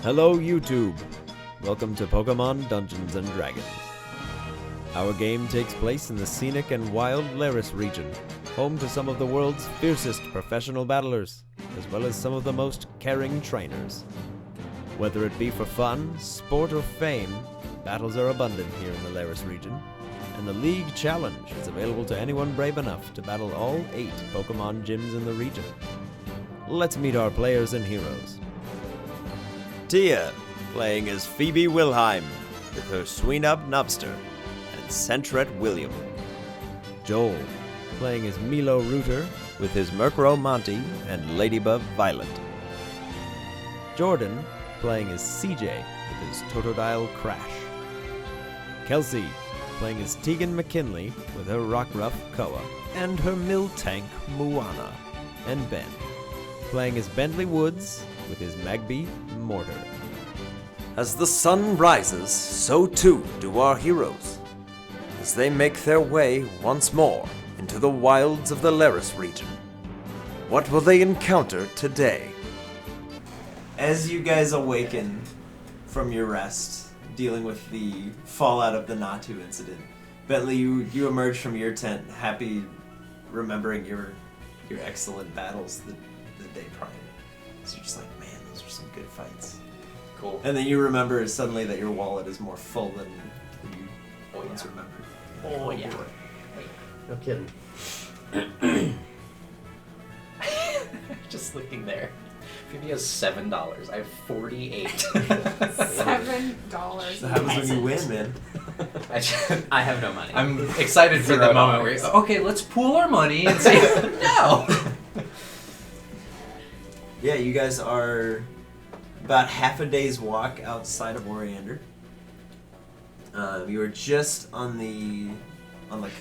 Hello YouTube! Welcome to Pokemon Dungeons & Dragons. Our game takes place in the scenic and wild Laris region, home to some of the world's fiercest professional battlers, as well as some of the most caring trainers. Whether it be for fun, sport, or fame, battles are abundant here in the Laris region, and the League Challenge is available to anyone brave enough to battle all 8 Pokemon gyms in the region. Let's meet our players and heroes. Tia, playing as Phoebe Wilhelm, with her Sweenub Nubster, and Centret William. Joel, playing as Milo Rooter, with his Murkrow Monty and Ladybug Violet. Jordan, playing as CJ, with his Totodile Crash. Kelsey, playing as Tegan McKinley, with her Rockruff Koa, and her Miltank Moana. And Ben, playing as Bentley Woods, with his Magby Mortar. As the sun rises, so too do our heroes, as they make their way once more into the wilds of the Laris region. What will they encounter today? As you guys awaken from your rest, dealing with the fallout of the Natu incident, Bentley, you emerge from your tent, happy remembering your excellent battles the day prior. So you're just like, man, those were some good fights. Cool. And then you remember suddenly that your wallet is more full than you once remembered. Oh yeah. Boy. No kidding. Just looking there. Phoebe has $7. I have 48. $7. So happens when you win, man. I have no money. I'm excited for the moment where okay, let's pool our money and say no. Yeah, you guys are about half a day's walk outside of Oriander. You are just on the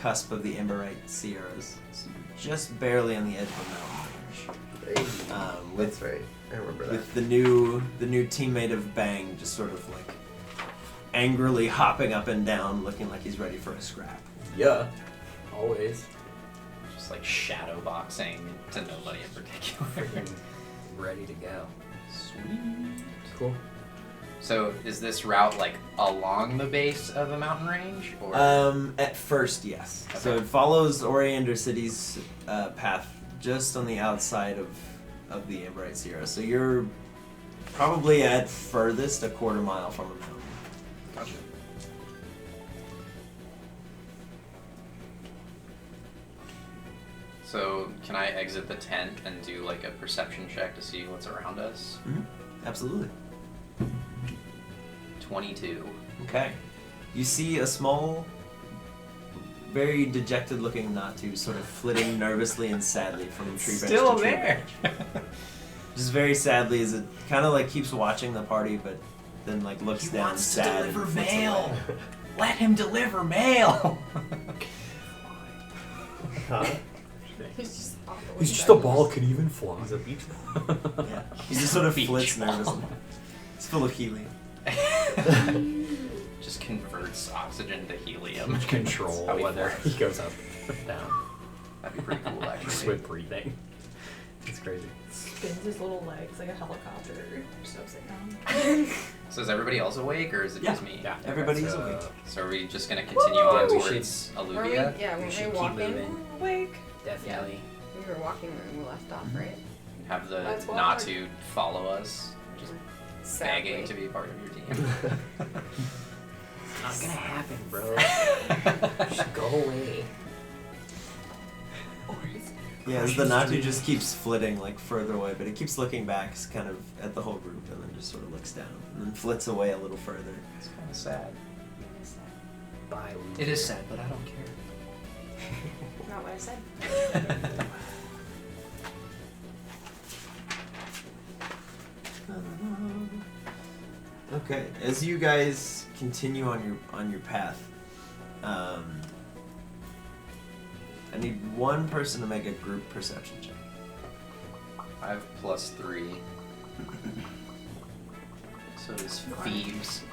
cusp of the Emberite Sierras, so you're just barely on the edge of the mountain range. That's right. I remember that. With the new teammate of Bang just sort of like angrily hopping up and down, looking like he's ready for a scrap. Yeah. Always. Just like shadow boxing to nobody in particular. Ready to go. Sweet. Cool. So is this route like along the base of the mountain range, or? At first, yes. Okay. So it follows Oriander City's path just on the outside of the Emberite Sierra. So you're probably at furthest a quarter mile from the mountain. Gotcha. So can I exit the tent and do like a perception check to see what's around us? Mm-hmm. Absolutely. 22. Okay. You see a small, very dejected-looking Natu sort of flitting nervously and sadly from tree branch Still to tree there. branch. Just very sadly, as it kind of like keeps watching the party, but then like looks He down wants to sad. deliver and flits mail. away. Let him deliver mail. Huh? He's just off the He's just window. a ball, can even fly. He's a beach ball. Yeah. He just sort of Beach flits ball. nervously. It's full of helium. Just converts oxygen to helium. Control How he whether flies. he goes up or down. That'd be pretty cool, actually. Squid breathing. It's crazy. Spins his little legs like a helicopter. Just upside down. So is everybody else awake, or is it just me? Yeah. Everybody's So, awake. So are we just gonna continue on Yeah, we towards Were we, Alluvia? yeah, We when should we were keep walking moving. awake. Definitely. We were walking when we left off, right? Have the That's why. Natu follow us, just Sadly. begging to be a part of your team. It's not gonna happen, bro. Just go away. Yeah, as the Natu just keeps flitting like further away, but it keeps looking back kind of at the whole group and then just sort of looks down and then flits away a little further. It's kind of sad. Bye. It is sad, but I don't care. Not what I said. Okay, as you guys continue on your path, I need one person to make a group perception check. I have +3. So does Phoebes.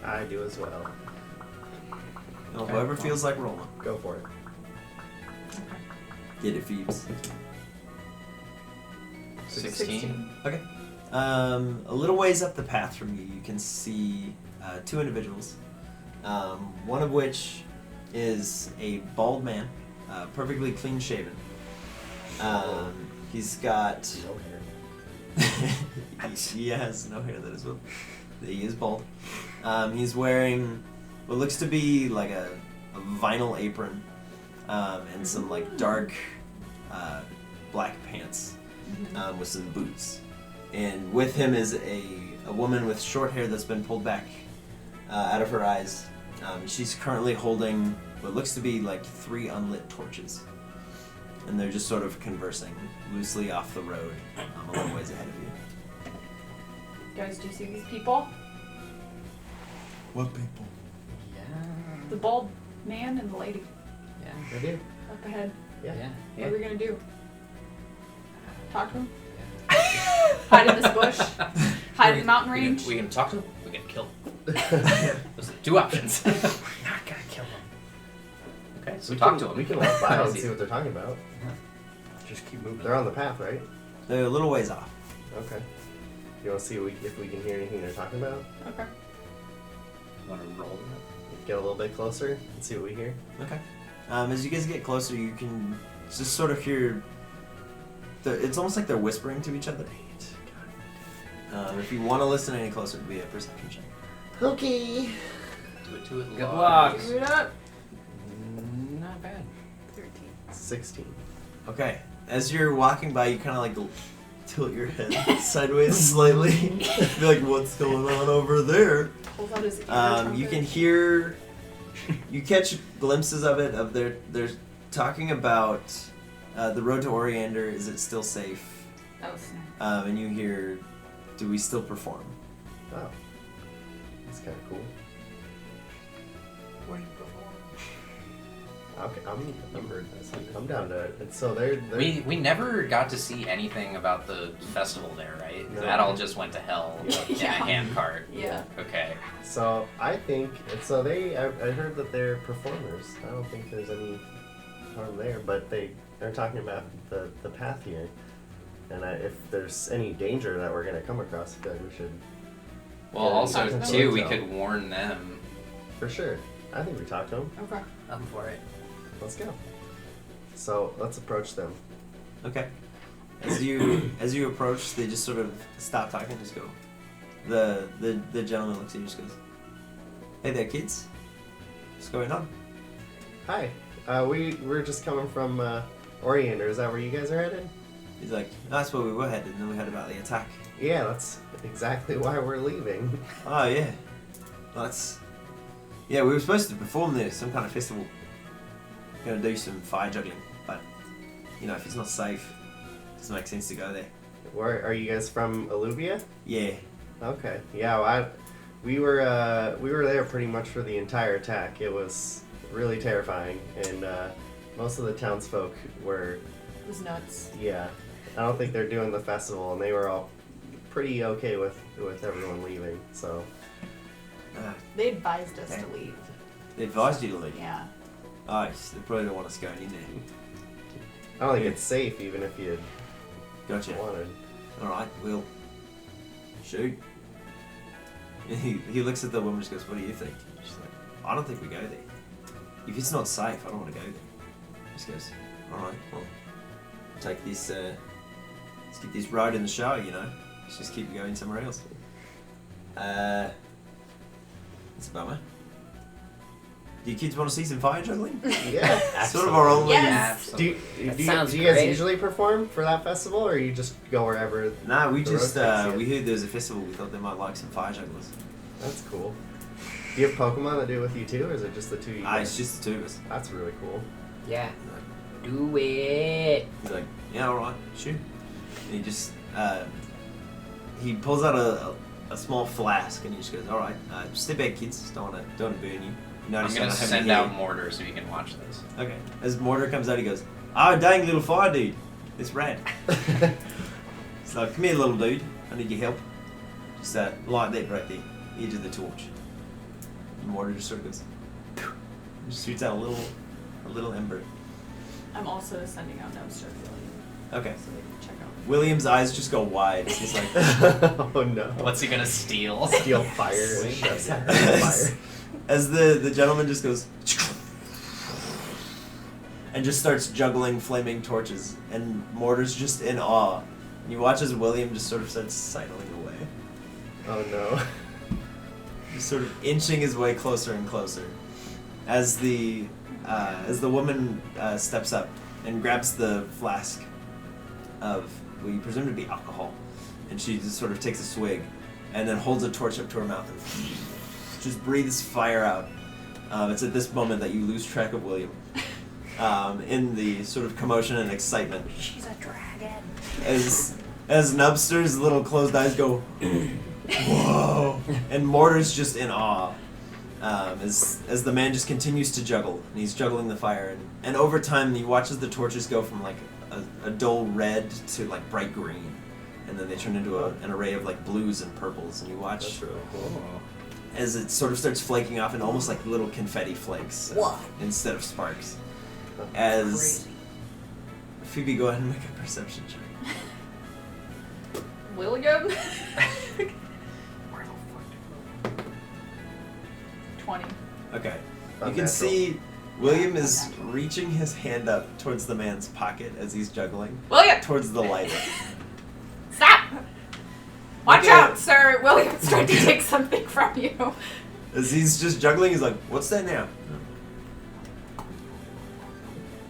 I do as well. Well, whoever feels like rolling. Go for it. Get it, Phoebes. 16. Okay. A little ways up the path from you, you can see two individuals. One of which is a bald man, perfectly clean shaven. He's got No hair. he has no hair that is well. He is bald. He's wearing what looks to be like a vinyl apron and some like dark black pants with some boots. And with him is a woman with short hair that's been pulled back out of her eyes. She's currently holding what looks to be like 3 unlit torches. And they're just sort of conversing loosely off the road a little ways ahead of you. Guys, do you see these people? What people? Yeah. The bald man and the lady Yeah. I do. up ahead. Yeah. What are we gonna do? Talk to him? Hide in this bush? Hide in the mountain range? We can talk to him. We can kill him. Those are 2 options. We're not gonna kill him. Okay, so We talk can, to him. We can walk by and see what they're talking about. Just keep moving. They're on the path, right? They're a little ways off. Okay. You want to see if we can hear anything they're talking about? Okay. Want to roll that? Get a little bit closer and see what we hear. Okay. As you guys get closer, you can just sort of hear. It's almost like they're whispering to each other. If you want to listen any closer, it'd be a perception check. Okay. Do it to it. Good live. luck. Do it up. Not bad. 13. 16. Okay. As you're walking by, you kind of like tilt your head sideways slightly. Be like, what's going on over there? Pulls out his ear You trumpet. can hear. You catch glimpses of it. They're talking about the road to Oriander. Is it still safe? Oh, snap. And you hear, do we still perform? Oh. That's kind of cool. What do you perform? Okay, I'm down to it. And so they're We never got to see anything about the festival there, right? No. That all just went to hell Yeah. in a handcart. Yeah. Okay. So I think, and so I heard that they're performers. I don't think there's any harm there, but they're talking about the path here, and if there's any danger that we're gonna come across, I feel like we should. Well, Yeah, also talk to them. too, we could warn them. For sure. I think we talked to them. Okay. I'm for it. Let's go. So let's approach them. Okay. As you approach, they just sort of stop talking and just go. The gentleman looks at you and just goes, "Hey there, kids. What's going on?" Hi. We're just coming from Oriander. Is that where you guys are headed? He's like, "That's where we were headed, and then we heard about the attack." Yeah, that's exactly why we're leaving. Oh yeah. Well, yeah, we were supposed to perform there, some kind of festival. Gonna do some fire juggling, but if it's not safe, it doesn't make sense to go there. Where are you guys from? Alluvia? Yeah. Okay. Yeah. Well, we were there pretty much for the entire attack. It was really terrifying, and most of the townsfolk were. It was nuts. Yeah. I don't think they're doing the festival, and they were all pretty okay with everyone leaving. So. They advised us to leave. They advised you to leave. Yeah. Oh, they probably don't want us going in there. I don't think it's safe, even if you Gotcha. wanted. Alright, we'll shoot. And he looks at the woman and just goes, "What do you think?" She's like, "I don't think we go there. If it's not safe, I don't want to go there." He just goes, "Alright, well, take this, let's get this road in the show, Let's just keep going somewhere else." It's a bummer. Do you kids want to see some fire juggling? Yeah. Sort of our only... Yes. Do you sounds guys great. usually perform for that festival, or you just go wherever? Nah, we The just, road takes you. we heard there was a festival, we thought they might like some fire jugglers. That's cool. Do you have Pokemon that do it with you too, or is it just the two? You It's just the two of us. That's really cool. Yeah. Do it. He's like, "Yeah, alright, shoot." And he just, he pulls out a small flask and he just goes, "Alright, step back, kids, don't want to burn you." I'm Notice gonna I don't have send any out hair. Mortar so you can watch this. Okay. As Mortar comes out, he goes, "Oh, dang little fire dude. It's rad." He's like, "Come here, little dude. I need your help. Just light that right there, edge of the torch." And Mortar just sort of goes, and just shoots out a little ember. I'm also sending out notes circulating Okay. so they can check out William's eyes just go wide. He's like, oh no. What's he gonna steal? Steal fire and shove that in fire. as the gentleman just goes and just starts juggling flaming torches, and Mortar's just in awe. You watch as William just sort of starts sidling away, Oh no. just sort of inching his way closer and closer, as the woman steps up and grabs the flask of what you presume to be alcohol, and she just sort of takes a swig, and then holds a torch up to her mouth and just breathes fire out. It's at this moment that you lose track of William. In the sort of commotion and excitement. She's a dragon. As Nubster's little closed eyes go, whoa, and Mortar's just in awe. As the man just continues to juggle, and he's juggling the fire, and over time he watches the torches go from like a dull red to like bright green, and then they turn into an array of like blues and purples, and you watch That's really cool. as it sort of starts flaking off and almost like little confetti flakes instead of sparks. As Crazy. Phoebe, go ahead and make a perception check. William? Where the fuck? 20. Okay. You Unnatural. can see William is reaching his hand up towards the man's pocket as he's juggling, William! towards the lighter. Stop! Watch Okay. out, sir! William's trying to take something from you. As he's just juggling, he's like, "What's that now?"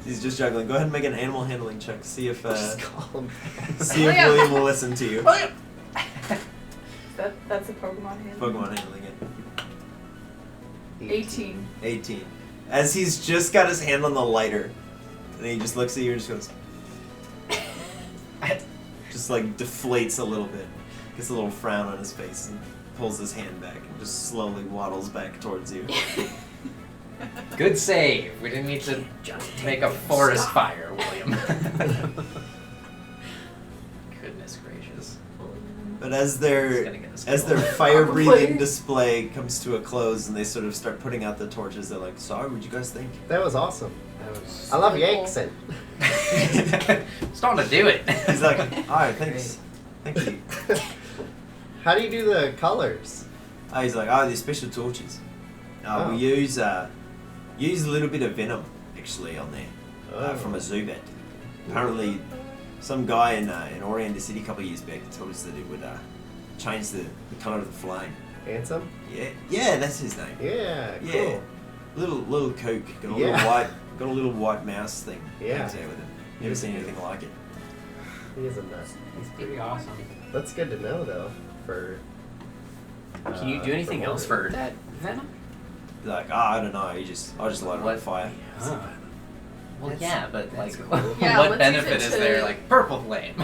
He's just juggling. Go ahead and make an animal handling check. See if Just call him back. see if William. William will listen to you. William! That's a Pokemon hand. Pokemon handling it. 18. 18. As he's just got his hand on the lighter, and he just looks at you and just goes, just like deflates a little bit, gets a little frown on his face, and pulls his hand back and just slowly waddles back towards you. Good save. We didn't need to make a forest fire, William. Goodness gracious. But as It's their gonna get us as killed. their fire-breathing Probably. display comes to a close and they sort of start putting out the torches, they're like, "Sorry, what'd you guys think?" That was awesome. That was. I love your Cool. accent. Starting to do it. He's like, "Alright, thanks. Thank you." How do you do the colors? He's like, "Oh, they're special torches. Oh. We use a little bit of venom actually on there from a Zubat. Apparently, some guy in Oriander City a couple of years back told us that it would change the color of the flame. Handsome? Yeah, that's his name. Yeah, cool. Yeah, little kook, got a Yeah. little white mouse thing. Yeah. Hangs out with him. Never seen anything like it. He is a nut. He's pretty awesome. That's good to know, though, for... Can you do anything for else Mortar. for that venom? Like, I don't know. I'll just light it on What? fire. Huh. Well, That's- yeah, but like, that's cool. Yeah, what let's benefit use it is there? to- Like purple flame.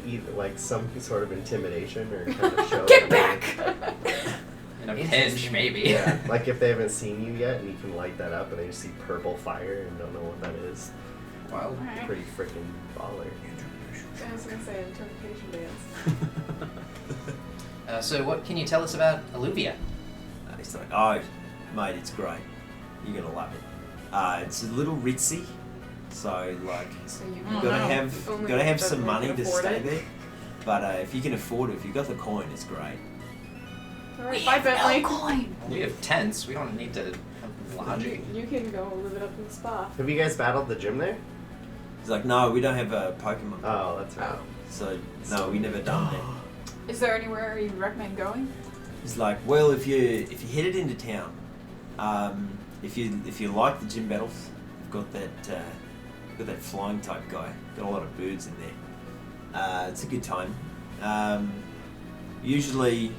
Either, like, some sort of intimidation or kind of show... Get that back! In a pinch, Interesting. maybe. they- Yeah, like if they haven't seen you yet and you can light that up and they just see purple fire and don't know what that is. Well, Alright. Pretty freaking baller. I was gonna say interpretation dance. so what can you tell us about Alluvia? He's like, "Oh, mate, it's great. You're gonna love it. It's a little ritzy, so like, So you you gotta only have that some we money can to afford stay it. there. But if you can afford it, if you got the coin, it's great." Alright, bye Bentley. coin. We have tents. We don't need to have lodging. You can go live it up in the spa. Have you guys battled the gym there? He's like, "No, we don't have a Pokemon, Oh, that's right. so no, we never done that." Is there anywhere you recommend going? He's like, "Well, if you headed into town, if you like the gym battles, we've got that flying type guy. Got a lot of birds in there. It's a good time. Usually,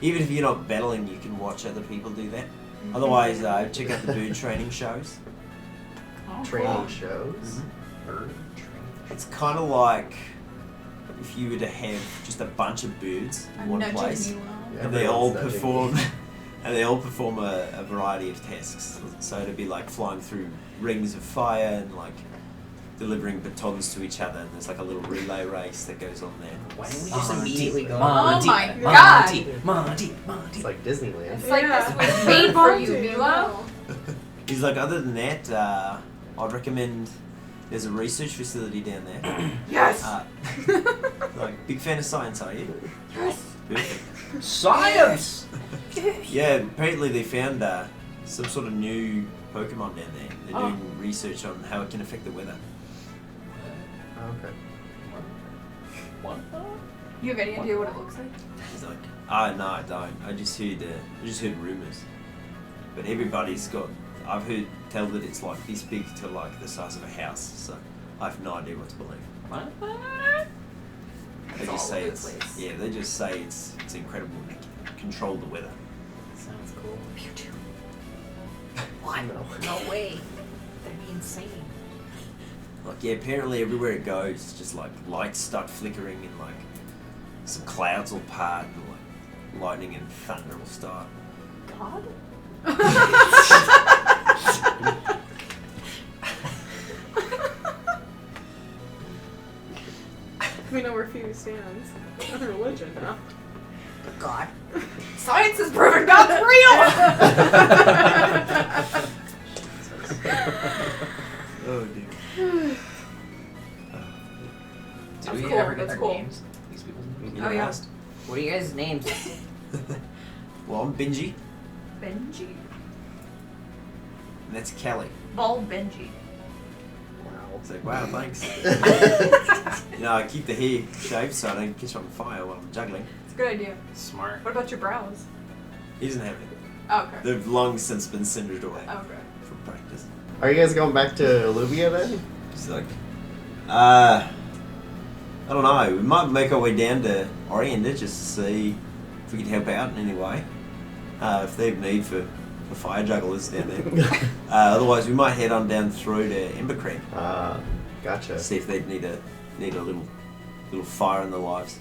even if you're not battling, you can watch other people do that. Otherwise, check out the bird training shows. Oh, Training cool. shows? Bird training. It's kind of like if you were to have just a bunch of birds in I'm one nudging place. you on. Yeah. And they all Everyone's nudging perform, me. and they all perform a variety of tasks. So it'd be like flying through rings of fire and like delivering batons to each other. And there's like a little relay race that goes on there. Why didn't we just Monty, immediately go? Monty, Oh my Monty, God. Monty. It's like Disneyland. It's like this was made for you, Milo. He's like, other than that, I'd recommend There's a research facility down there. Yes! Like, big fan of science, are you? Yes! Perfect. Science! Yeah, apparently they found some sort of new Pokemon down there. They're doing research on how it can affect the weather. Okay. What? You have any idea what it looks like? He's like, no, I don't. I just heard rumors. But everybody's got. I've heard tell that it's like this big to like the size of a house. So I have no idea what to believe. What? They It's just all say over the it's place. They just say it's incredible. They can control the weather. Sounds cool. What? No way. That'd be insane. Like yeah, apparently everywhere it goes, just like lights start flickering and like some clouds will part and like lightning and thunder will start. God? We know where Phoebe stands. That's a religion now. God. Science has proven God's real! Oh dear. Did That's we cool, ever get that's their cool. names? These people's names? You Oh, yeah. asked? What are you guys' names? Well, I'm Benji, Benji. and that's Kelly. Bald Benji. Wow. It's like, wow, thanks. You know, I keep the hair shaved so I don't catch on fire while I'm juggling. It's a good idea. Smart. What about your brows? He doesn't have it. Oh, okay. They've long since been cindered away Oh, okay. from practice. Are you guys going back to Alluvia then? He's like, I don't know. We might make our way down to Oriander just to see if we can help out in any way. If they have need for fire jugglers down there. Otherwise, we might head on down through to Ember Creek. Gotcha. See if they need a little fire in their lives.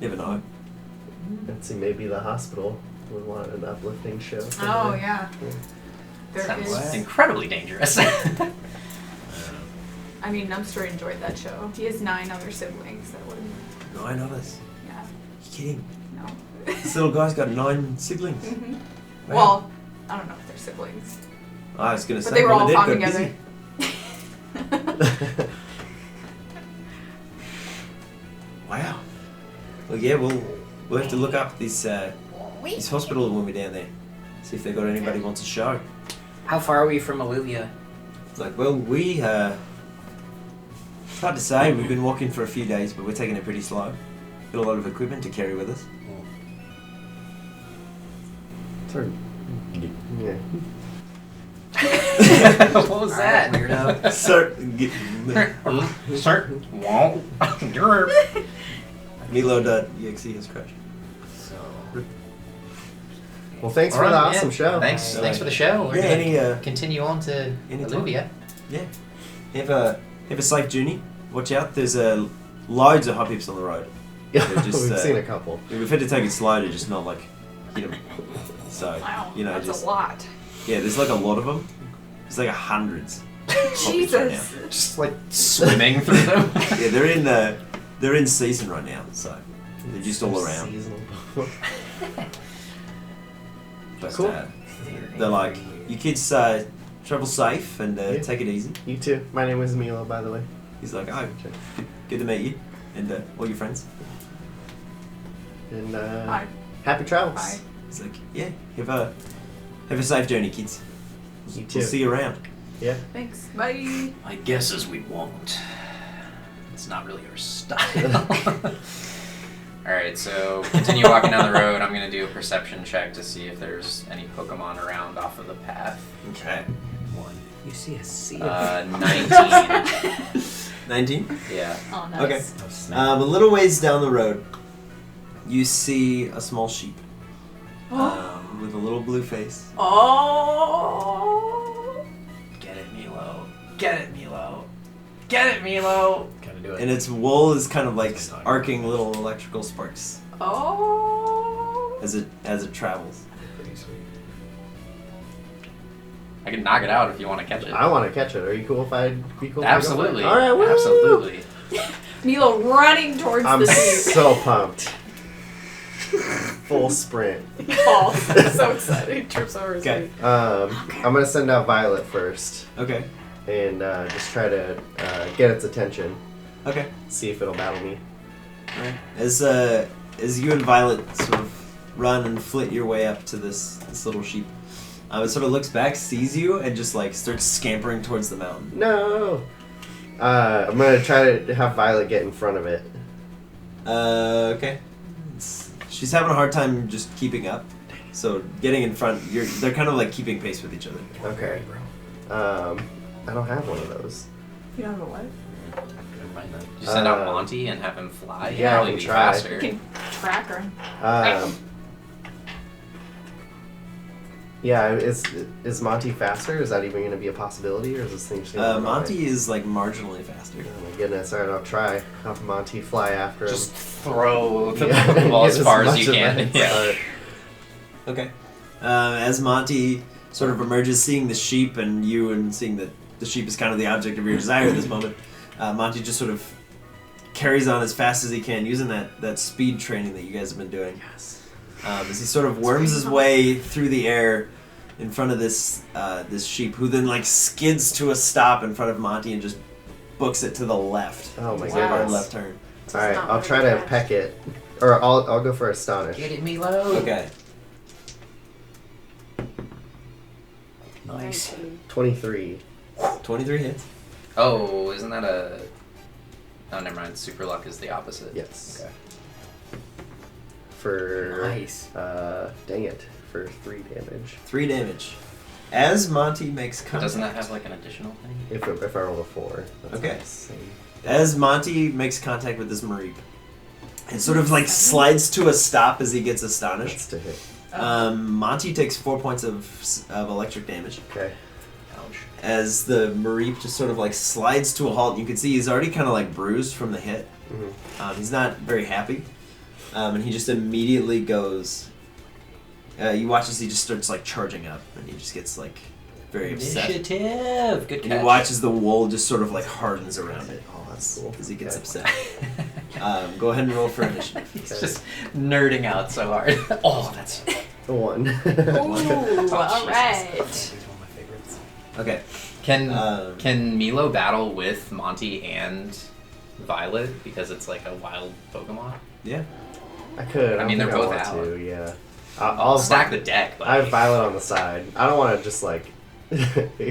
Never know. And see, maybe the hospital would want an uplifting show. Oh, yeah. There Sounds is. incredibly dangerous. I mean, Numster enjoyed that show. He has 9 other siblings that would. 9 others. Yeah. You kidding? No. This little guy's got 9 siblings. hmm Wow. Well, I don't know if they're siblings. I was gonna But say, they were one all of them found got together. busy. Wow. Well, yeah, we'll have to look up this hospital when we're down there. See if they got anybody who wants a show. How far are we from Alluvia? It's like, well, it's hard to say. We've been walking for a few days, but we're taking it pretty slow. Got a lot of equipment to carry with us. Turn. Yeah. What was that? Weirdo. Sir, Sir? Won't. Milo.exe has crashed. So. Well, thanks for Alright, the yeah. awesome show. Thanks for the show. We're Yeah, gonna continue on to anytime. Alluvia. Yeah. Have a safe journey. Watch out. There's loads of hot pips on the road. Yeah, They're just, we've seen a couple. We've had to take it slow to just not like hit them. So Wow. you know, That's just a lot. yeah. There's like a lot of them. There's like hundreds. Jesus. Just like swimming through them. Yeah, they're in season right now, so they're just all around. Seasonal. But Cool. they're like, you kids travel safe and Yeah. take it easy. You too. My name is Milo, by the way. He's like, oh, good to meet you and all your friends. And Bye. happy travels. Bye. He's like, yeah, have a safe journey, kids. You too. We'll see you around. Yeah. Thanks. Bye. My guess is we won't. It's not really our style. Alright, so continue walking down the road. I'm going to do a perception check to see if there's any Pokemon around off of the path. Okay. 1. You see a sea 19. 19? Yeah. Oh, Okay. nice. A little ways down the road, you see a small sheep with a little blue face. Oh. Get it, Milo. Get it, Milo. Get it, Milo. Gotta do it. And its wool is kind of like arcing little electrical sparks Oh. as it travels. Pretty sweet. I can knock it out if you want to catch it. I want to catch it. Are you cool if I be cool? Absolutely. All right. Woo! Absolutely. Milo running towards I'm the sheep. so pumped. Full sprint. He falls. So excited. He trips over his Okay. feet. I'm gonna send out Violet first. Okay. and just try to get its attention. Okay. See if it'll battle me. All right. As you and Violet sort of run and flit your way up to this little sheep, it sort of looks back, sees you, and just like starts scampering towards the mountain. No. I'm gonna try to have Violet get in front of it. Okay. She's having a hard time just keeping up. So getting in front, they're kind of like keeping pace with each other. Okay. I don't have one of those. You don't have a what? You send out Monty and have him fly. Yeah, Probably I can be try. faster. You can track her. Yeah, is Monty faster? Is that even going to be a possibility, or is this thing just going to Monty is like marginally faster. Oh my goodness! Alright, I'll try. Have Monty fly after him. Just throw the Yeah, Pokeball get as far as much you of can. it. Yeah. Okay. As Monty sort of emerges, seeing the sheep, and you, and seeing that the sheep is kind of the object of your desire at this moment, Monty just sort of carries on as fast as he can, using that speed training that you guys have been doing. Yes. As he sort of worms his way through the air in front of this sheep, who then like skids to a stop in front of Monty and just books it to the left. Oh my Wow. Hard goodness! left turn. All right, not I'll try very to fast. peck it, or I'll go for Astonish. Get it, Milo. Okay. Nice. 23. 23 hits. Oh, isn't that a... Oh, never mind. Super Luck is the opposite. Yes. Okay. For Nice. dang it, for 3 damage. 3 damage. As Monty makes contact. Doesn't that have like an additional thing? If I roll a 4. That's Okay. insane. As Monty makes contact with this Mareep, it sort of like slides to a stop as he gets astonished. That's to hit. Monty takes 4 points of electric damage. Okay. Ouch. As the Mareep just sort of like slides to a halt. You can see he's already kind of like bruised from the hit. Mm-hmm. He's not very happy. And he just immediately goes... you watch as he just starts like charging up, and he just gets like very upset. Initiative. Good And catch. you watch as the wool just sort of like hardens around it. Oh, that's cool. As he gets Okay. upset. Go ahead and roll for initiative. He's just nerding out so hard. Oh, that's... A 1. Ooh, alright. He's one of my favorites. Okay. Can Milo battle with Monty and Violet because it's like a wild Pokemon? Yeah. I could. I mean, don't they're think both I want out. to, yeah. I'll stack the deck. But I have Violet on the side. I don't want to just like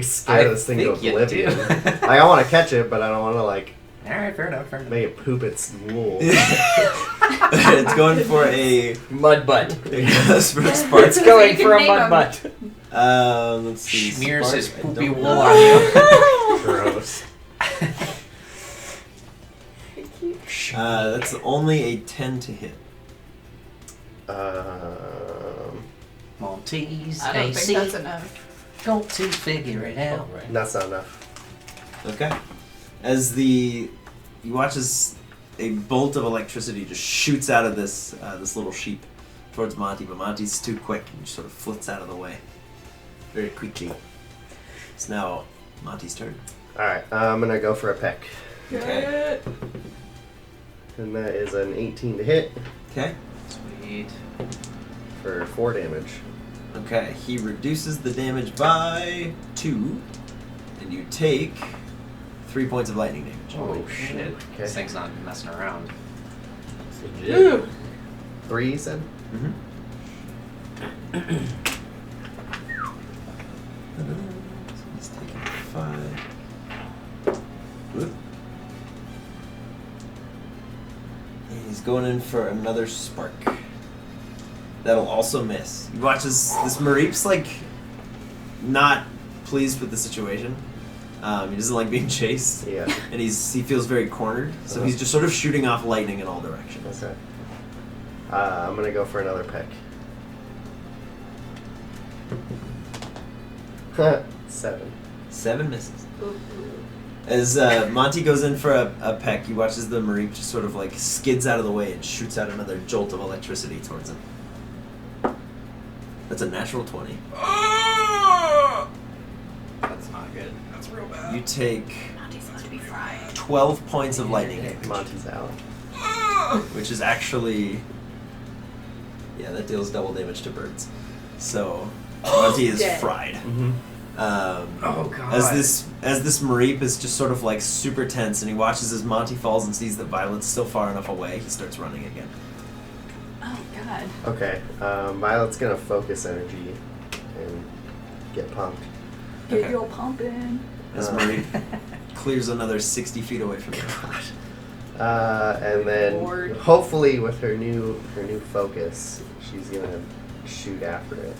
scare I this thing to think you oblivion. do. Like I want to catch it, but I don't want to like All right, fair enough. Fair enough. make it poop its wool. It's going for a Mud butt. spark. It's going You for a can mud name butt. Let's see. Smears Spark, his I poopy don't wool know. on you. Gross. That's only a 10 to hit. Monty's I don't think that's enough. Got to figure it out. That's not enough. Okay. As you watch as a bolt of electricity just shoots out of this little sheep towards Monty, but Monty's too quick and just sort of flits out of the way very quickly. It's now Monty's turn. All right, I'm gonna go for a peck, Okay. and that is an 18 to hit Okay. Sweet. for 4 damage. Okay. He reduces the damage by 2, and you take 3 points of lightning damage. Oh shit. Okay. This thing's not messing around. Ooh. 3, you said? Mm-hmm. So he's taking 5. Whoop. And he's going in for another spark. That'll also miss. You watch this Mareep's like not pleased with the situation. He doesn't like being chased. Yeah. And he feels very cornered. So he's just sort of shooting off lightning in all directions. Okay. I'm gonna go for another peck. 7. 7 misses. As Monty goes in for a peck, he watches the Mareep just sort of like skids out of the way and shoots out another jolt of electricity towards him. That's a natural 20. That's not good. That's real bad. You take Monty's supposed to be fried. 12 points of lightning damage, Monty's out. which is actually... Yeah, that deals double damage to birds. So, Monty is Dead. fried. Mm-hmm. Oh god. As this Mareep is just sort of like super tense, and he watches as Monty falls and sees that Violet's still far enough away, he starts running again. Oh god. Okay, Violet's gonna focus energy and get pumped. Get Okay. your pumping. As Mareep clears another 60 feet away from you. And then Lord. hopefully with her new focus, she's gonna shoot after it.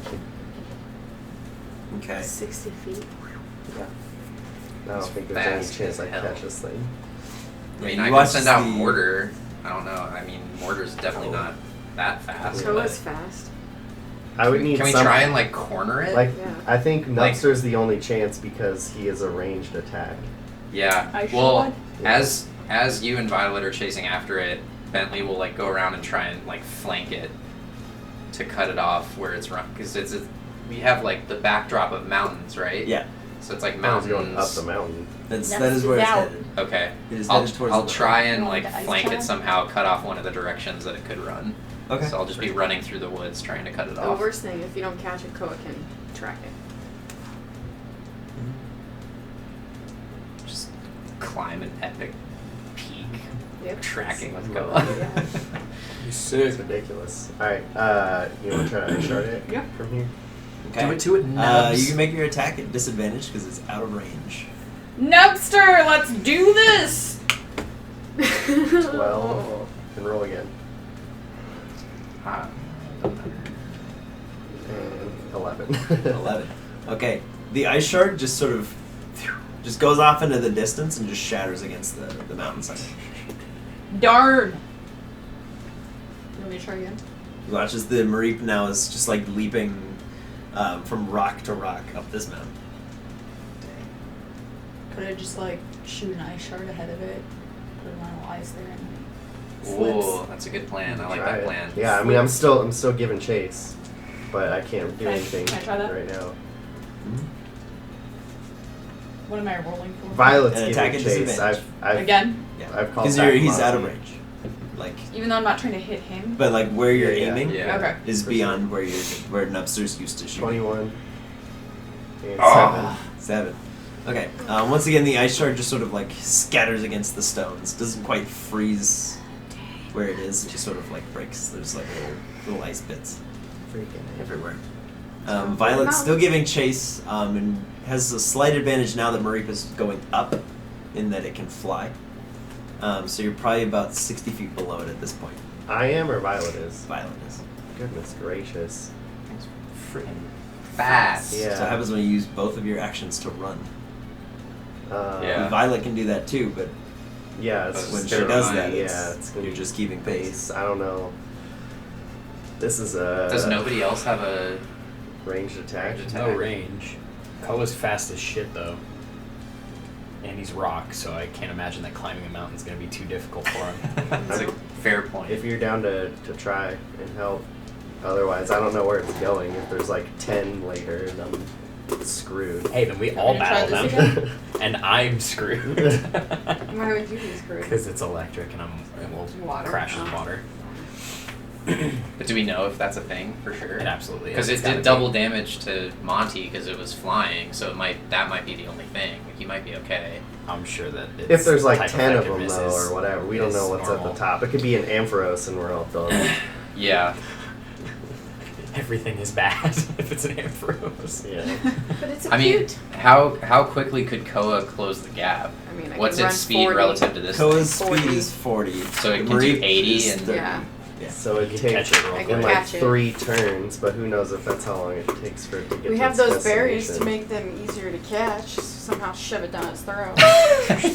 Okay. 60 feet. Yeah. I don't think there's Fast any chance as I hell. catch this thing. I mean, You I can watch send out the- mortar. I don't know. I mean, mortar's definitely not that fast. So but- is fast. I would need Can we some, try and like corner it? like Yeah. I think Like- Nubster's the only chance because he is a ranged attack. Yeah. I Well, should. as you and Violet are chasing after it, Bentley will like go around and try and like flank it to cut it off where it's run because we have like the backdrop of mountains, right? Yeah. So it's like I was mountains. going up the mountain. That is where it's Now. headed. Okay. It is I'll headed towards the try and You want like the ice flank it climb? somehow, cut off one of the directions that it could run. Okay. So I'll just be running through the woods trying to cut it The off. worst thing, if you don't catch it, Koa can track it. Just climb an epic peak, Yep. tracking with Yeah. Koa. It's ridiculous. Alright, you wanna try to chart it Yeah. from here? Okay. Do it to it, Nubs. You can make your attack at disadvantage because it's out of range. Nubster, let's do this! 12. And roll again. Ah. And 11. 11. Okay. The ice shard just sort of just goes off into the distance and just shatters against the mountainside. Darn. You want me to try again? You watch as the Mareep now is just like leaping from rock to rock up this mountain. Could I just like shoot an ice shard ahead of it, put a line of ice there, and Ooh, slips? that's a good plan. I like Try that it. plan. Yeah, I mean, I'm still giving chase, but I can't do Can I- anything can I try that? right now. What am I rolling for? Violet's An giving attack at chase. disadvantage. I've Again? Yeah. I've called Because back he's out of Monty. range. Like, Even though I'm not trying to hit him? but like where you're Yeah, yeah. aiming Yeah. Okay. is For beyond where Nubster's used to shoot. 21 and Oh. 7. Okay. Once again, the ice shard just sort of like scatters against the stones. Doesn't quite freeze where it is. It just sort of like breaks. There's like little ice bits 7. Freaking everywhere. Violet's still giving chase and has a slight advantage now that Mareep is going up in that it can fly. So you're probably about 60 feet below it at this point. I am or Violet is? Violet is. Goodness gracious. Freaking fast. Yeah. So what happens when you use both of your actions to run? Yeah. Violet can do that too, but Yeah, it's But when it's she gonna does remind- that, yeah, it's gonna you're be just keeping pace. base. I don't know. This is a Does nobody else have a ranged attack. Ranged No attack? range. Koa's fast as shit though. And he's rock, so I can't imagine that climbing a mountain's gonna be too difficult for him. That's a fair point. If you're down to try and help, otherwise I don't know where it's going. If there's like 10 later, then I'm screwed. Hey, then we Are all we gonna try battle this them. again? And I'm screwed. Why would you be screwed? Because it's electric and we'll Water. crash in Oh. water. But do we know if that's a thing for sure? It absolutely is. Because It's it gotta did be. double damage to Monty because it was flying, so that might be the only thing. Like, he might be okay. I'm sure that it's If there's like type 10 of them effectiveness though, is- or whatever, we don't is know what's normal. at the top. It could be an Ampharos and we're all done. Yeah. Everything is bad if it's an Ampharos. Yeah. But it's I mean, cute. how quickly could Koa close the gap? I mean, I What's can run its speed 40. relative to this Koa's thing? speed 40. is 40. So it can do Mareep 80 is and- 30. Yeah. Yeah. So it You takes catch it real I in can like catch it. 3 turns, but who knows if that's how long it takes for it to get We to have its those berries to destination. make them easier to catch. Somehow shove it down its throat.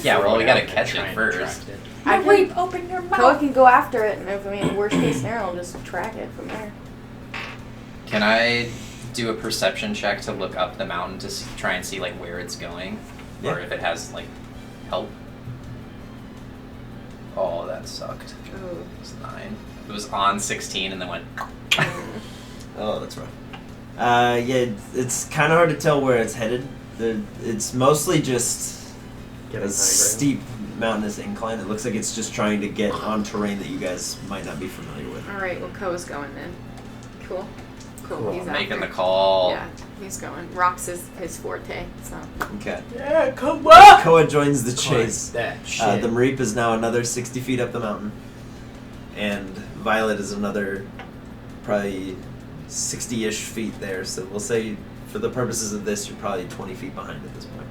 Yeah, well, we Throw it gotta out and catch try it and first. attract it. I can, Mareep, open your Koa mouth! can go after it, and if worst case scenario, I'll just track it from there. Can I do a perception check to look up the mountain to try and see like where it's going, or Yeah. if it has like help? Oh, that sucked. Ooh. It's 9. It was on 16 and then went. Oh, that's rough. Yeah, it's kind of hard to tell where it's headed. It's mostly just Getting a high ground. steep mountainous incline. It looks like it's just trying to get on terrain that you guys might not be familiar with. Alright, well, Koa's going then. Cool. Cool. He's out Making there. the call. Yeah, he's going. Rocks is his forte. So. Okay. Yeah, come on. Koa joins the chase. That shit. The Mareep is now another 60 feet up the mountain. And Violet is another probably 60-ish feet there. So we'll say, for the purposes of this, you're probably 20 feet behind at this point.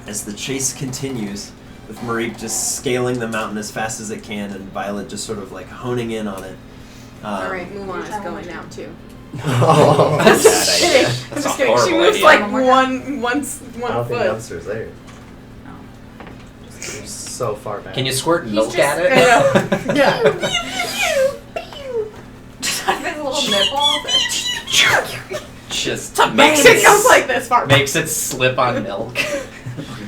As the chase continues, with Mareep just scaling the mountain as fast as it can, and Violet just sort of like honing in on it. Alright, Mulan is going now too. Oh, That's Just a bad idea. kidding. I'm That's just a kidding. She horrible moves idea. like One more one I don't think foot. Dumpster's there. You're so far back. Can you squirt milk just- at it? I know. Yeah. Just have his little nipples. Just It makes goes like this far. makes it slip on milk.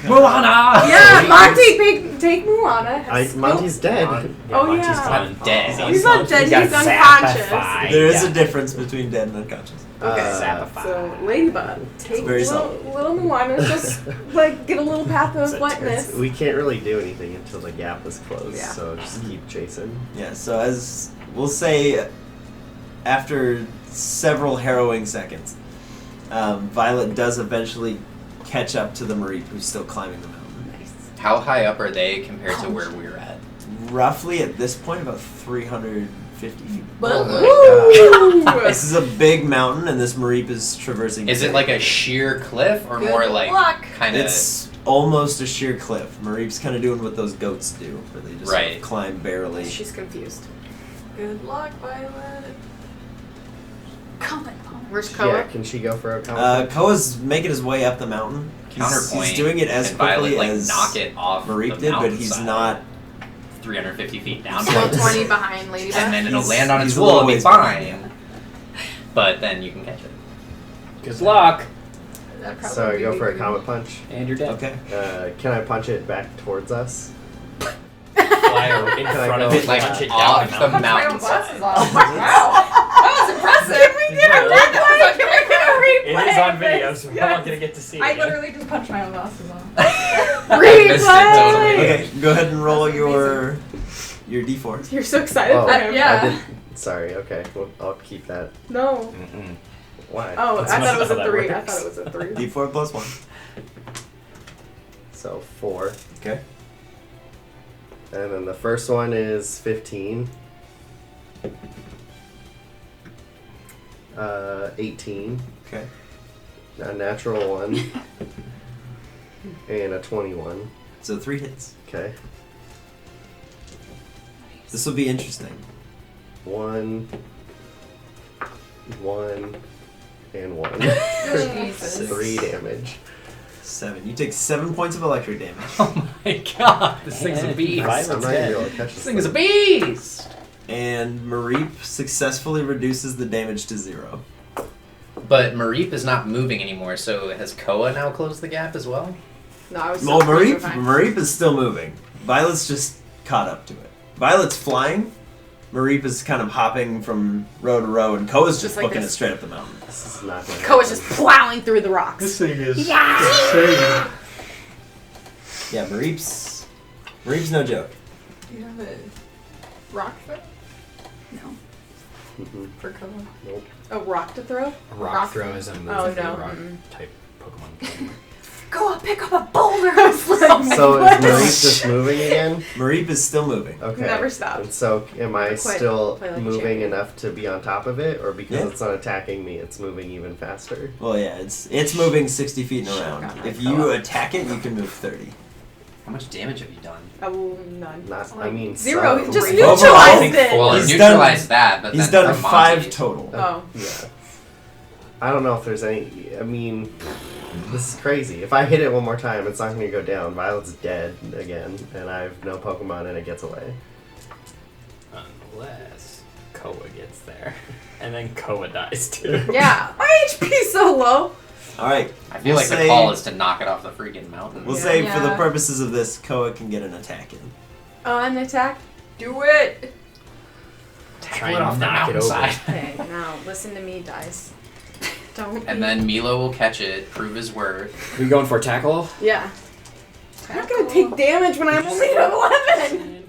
Moana! Yeah, Monty, take Moana. Monty's dead. Oh, Monty's yeah. done. I'm dead. He's not dead, got he's unconscious. zapified. There is Yeah. a difference between dead and unconscious. Okay. Zapified. So, Ladybug, take very little Moana, just like get a little path It's of a wetness. We can't really do anything until the gap is closed, Yeah. so just keep chasing. Yeah, so as we'll say, after several harrowing seconds, Violet does eventually catch up to the Mareep, who's still climbing the mountain. How high up are they compared to where we're at? Roughly at this point, about 350 feet. Oh my This is a big mountain, and this Mareep is traversing. Is it like a sheer cliff or Good more like luck. kind of? It's almost a sheer cliff. Mareep's kind of doing what those goats do, where they just sort of Right. climb barely. She's confused. Good luck, Violet. Come on. Where's Yeah, Koa? can she go for a counter? Koa's making his way up the mountain. Counterpoint. He's doing it as and quickly Violet, like, as knock it off Mareep the did, but he's mountainside. not. 350 feet down. Still 20 behind Ladybug. And then it'll He's- land on its he's a wool little and be ways behind, fine. But then you can catch it. Good luck. That'd probably So I go be for a good. comet punch. And you're dead. Okay. Can I punch it back towards us? Fly in Can I front of go it, like punch it off down the the mountain. mountainside. Wow. That was impressive. Can we get a replay? Can we get a replay? It is on of video, this? so we're Yes. not gonna get to see it. I yet. literally just punched my own glasses off. I missed it totally. Okay, go ahead and roll your d4. You're so excited Oh, for him. yeah. I did. Sorry. Okay. Well, I'll keep that. No. Mm-mm. Why? Oh, That's I not thought it was how a that 3. I works. thought it was a 3. D4 plus 1. So 4, Okay. and then the first one is 15. 18, Okay. a natural 1, and a 21. So 3 hits. Okay. This will be interesting. 1, 1, and 1. Jesus. 3 damage. 7. You take 7 points of electric damage. Oh my god, this thing's a And beast. Violet's I'm not gonna dead. be able to catch This this thing is a beast! And Mareep successfully reduces the damage to 0. But Mareep is not moving anymore, so has Koa now closed the gap as well? No, I was Well, still Mareep, behind. Mareep is still moving. Violet's just caught up to it. Violet's flying. Mareep is kind of hopping from row to row, and Koa's just like booking this. it straight up the mountain. This is not gonna Koa's happen. just plowing through the rocks. thing is Yeah. Yeah, Mareep's no joke. Do you have a rock foot? No. Mhm. For Koa? Nope. A rock to throw? A rock throw is a move Oh, of the no. rock Mm-mm. type Pokemon. Go up, pick up a boulder. I was like, So what? is Mareep just moving again? Mareep is still moving. Okay. Never stops. And so am I Quite- still quite like a moving champion. enough to be on top of it, or because Yeah. it's not attacking me, it's moving even faster? Well, yeah, it's moving 60 feet and around. God, If I you fell. attack it, you can move 30. How much damage have you done? Oh, none. Not. I mean, 0. some. Just Overall, neutralized it. Well, He's neutralize that, but He's then done from 5 Monty- total. Oh. Yeah. I don't know if there's any. I mean, this is crazy. If I hit it one more time, it's not going to go down. Violet's dead again, and I have no Pokemon, and it gets away. Unless Koa gets there. And then Koa dies too. Yeah. My HP's so low. All right. I feel We'll like say- the call is to knock it off the freaking mountain. We'll Yeah. say for the Yeah. purposes of this, Koa can get an attack in. An attack. Do it. Try Pull it off and the knock it over. mountainside. Okay, now listen to me, guys. Don't. And then Milo will catch it, prove his worth. We going for a tackle? Yeah. I'm not gonna take damage when I'm only at 11.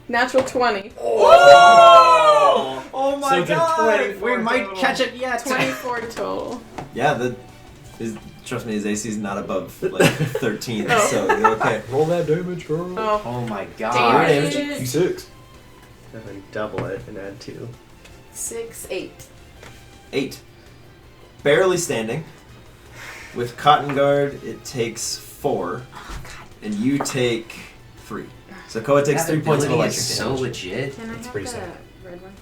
Natural 20. Oh! Oh my So god! 24 We might total. catch it yet. 24 total. Yeah, trust me, his AC is not above like 13, Oh. so you're okay. Roll that damage, girl. Oh. Oh my Your god. damage. D6. And then double it and add 2. 6, 8. 8. Barely standing. With Cotton Guard, it takes 4, and you take 3. So Koa takes 3 points of ability electric is damage. so legit. Can I have pretty the sick. red one?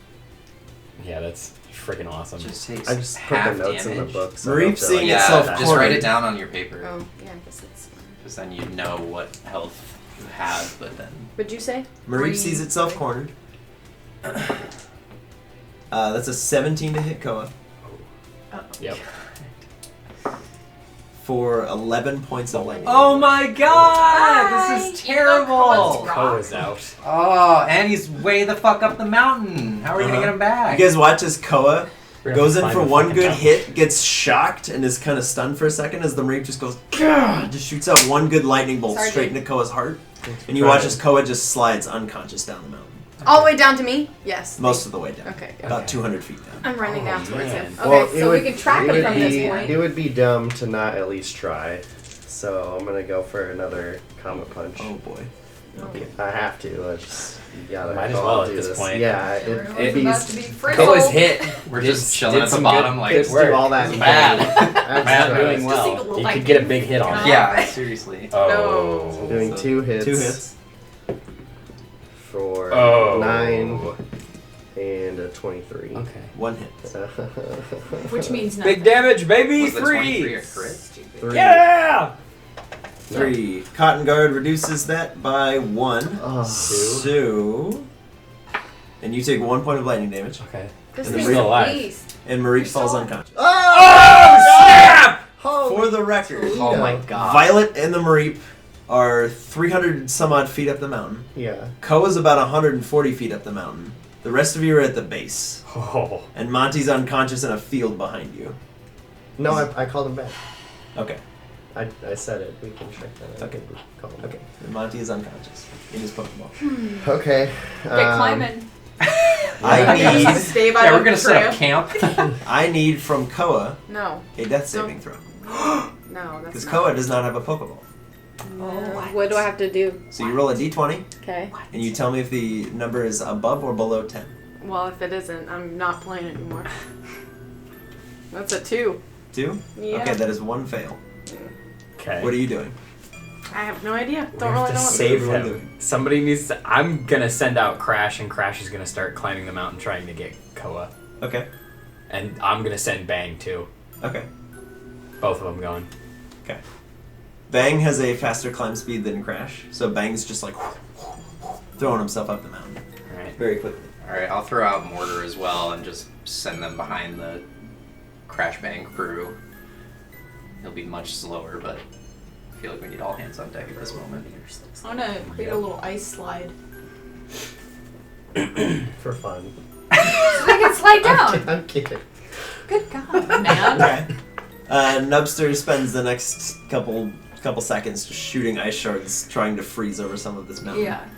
Yeah, that's freaking awesome. Just takes I just put half the notes damage. in the book. So I Mareep don't feel seeing Yeah, itself just cornered. write it down on your paper. Oh, yeah, I guess it's. Because then you know what health you have, but then... What'd you say? Mareep sees itself cornered. That's a 17 to hit Koa Yep. for 11 points of lightning. Oh my god! Hi. This is terrible! Koa's out. Oh, and he's way the fuck up the mountain. How are we gonna get him back? You guys watch as Koa We're gonna goes in climb for the one fucking good mountain. hit, gets shocked, and is kind of stunned for a second as the Mareep just goes, "Gah!" Just shoots out one good lightning bolt Sorry, straight Jake. into Koa's heart. And you watch as Koa just slides unconscious down the mountain. All the way down to me? Yes. Most of the way down. Okay, good. About 200 feet down. I'm running down towards man. him. Okay, Well, it so would- we can track it him would from be- this point. It would be dumb to not at least try. So I'm gonna go for another Comet Punch. Oh boy. I have to. I just you gotta Might as go well do at this point. Yeah, Everyone's it'd be. about to be frizzled. Koa's hit. We're just Did- chilling did at the some bottom, good- like... good work. do all that. Matt. Matt Matt doing Just see the well. little You lightning could get a big hit on him. Yeah, seriously. Oh. I'm doing So, 2 hits. 2 hits. For Oh. 9 and a 23. Okay. 1 hit. Which means nothing. Big damage, baby. Was the 23 a 3. crit? 3. Yeah. 3. Cotton Guard reduces that by 1. Oh. So... And you take 1 point of lightning damage. Okay. This And thing's the still a alive. beast. And Mareep falls unconscious. Oh, snap! For the record, Oh my god. Violet and the Mareep are 300 some odd feet up the mountain. Yeah. Koa's about 140 feet up the mountain. The rest of you are at the base. Oh. And Monty's unconscious in a field behind you. No, I called him back. Okay. I said it. We can check that. Okay. Call him Okay. And Monty is unconscious in his Pokeball. back. Okay. Get climbing. I need Stay by Yeah, the we're gonna set up trail. camp. I need from Koa No, a death saving throw. no, that's Because not. Koa does not have a Pokeball. What do I have to do? So you roll a d20 Okay. and you tell me if the number is above or below 10. Well, if it isn't, I'm not playing anymore. That's a 2. 2? Yeah. Okay, that is 1 fail. Okay. What are you doing? I have no idea. We Don't have really to know what save everyone him. doing? Somebody needs to. I'm gonna send out Crash, and Crash is gonna start climbing the mountain trying to get Koa. Okay. And I'm gonna send Bang too. Okay. Both of them going. Okay. Bang has a faster climb speed than Crash, so Bang's just like throwing himself up the mountain All right. very quickly. Alright, I'll throw out Mortar as well and just send them behind the Crash Bang crew. He'll be much slower, but I feel like we need all hands on deck at this moment. I'm gonna create a little ice slide. For fun. So they can slide down. I'm kidding. Good God. Man. Okay. Nubster spends the next couple seconds just shooting ice shards, trying to freeze over some of this mountain. Yeah.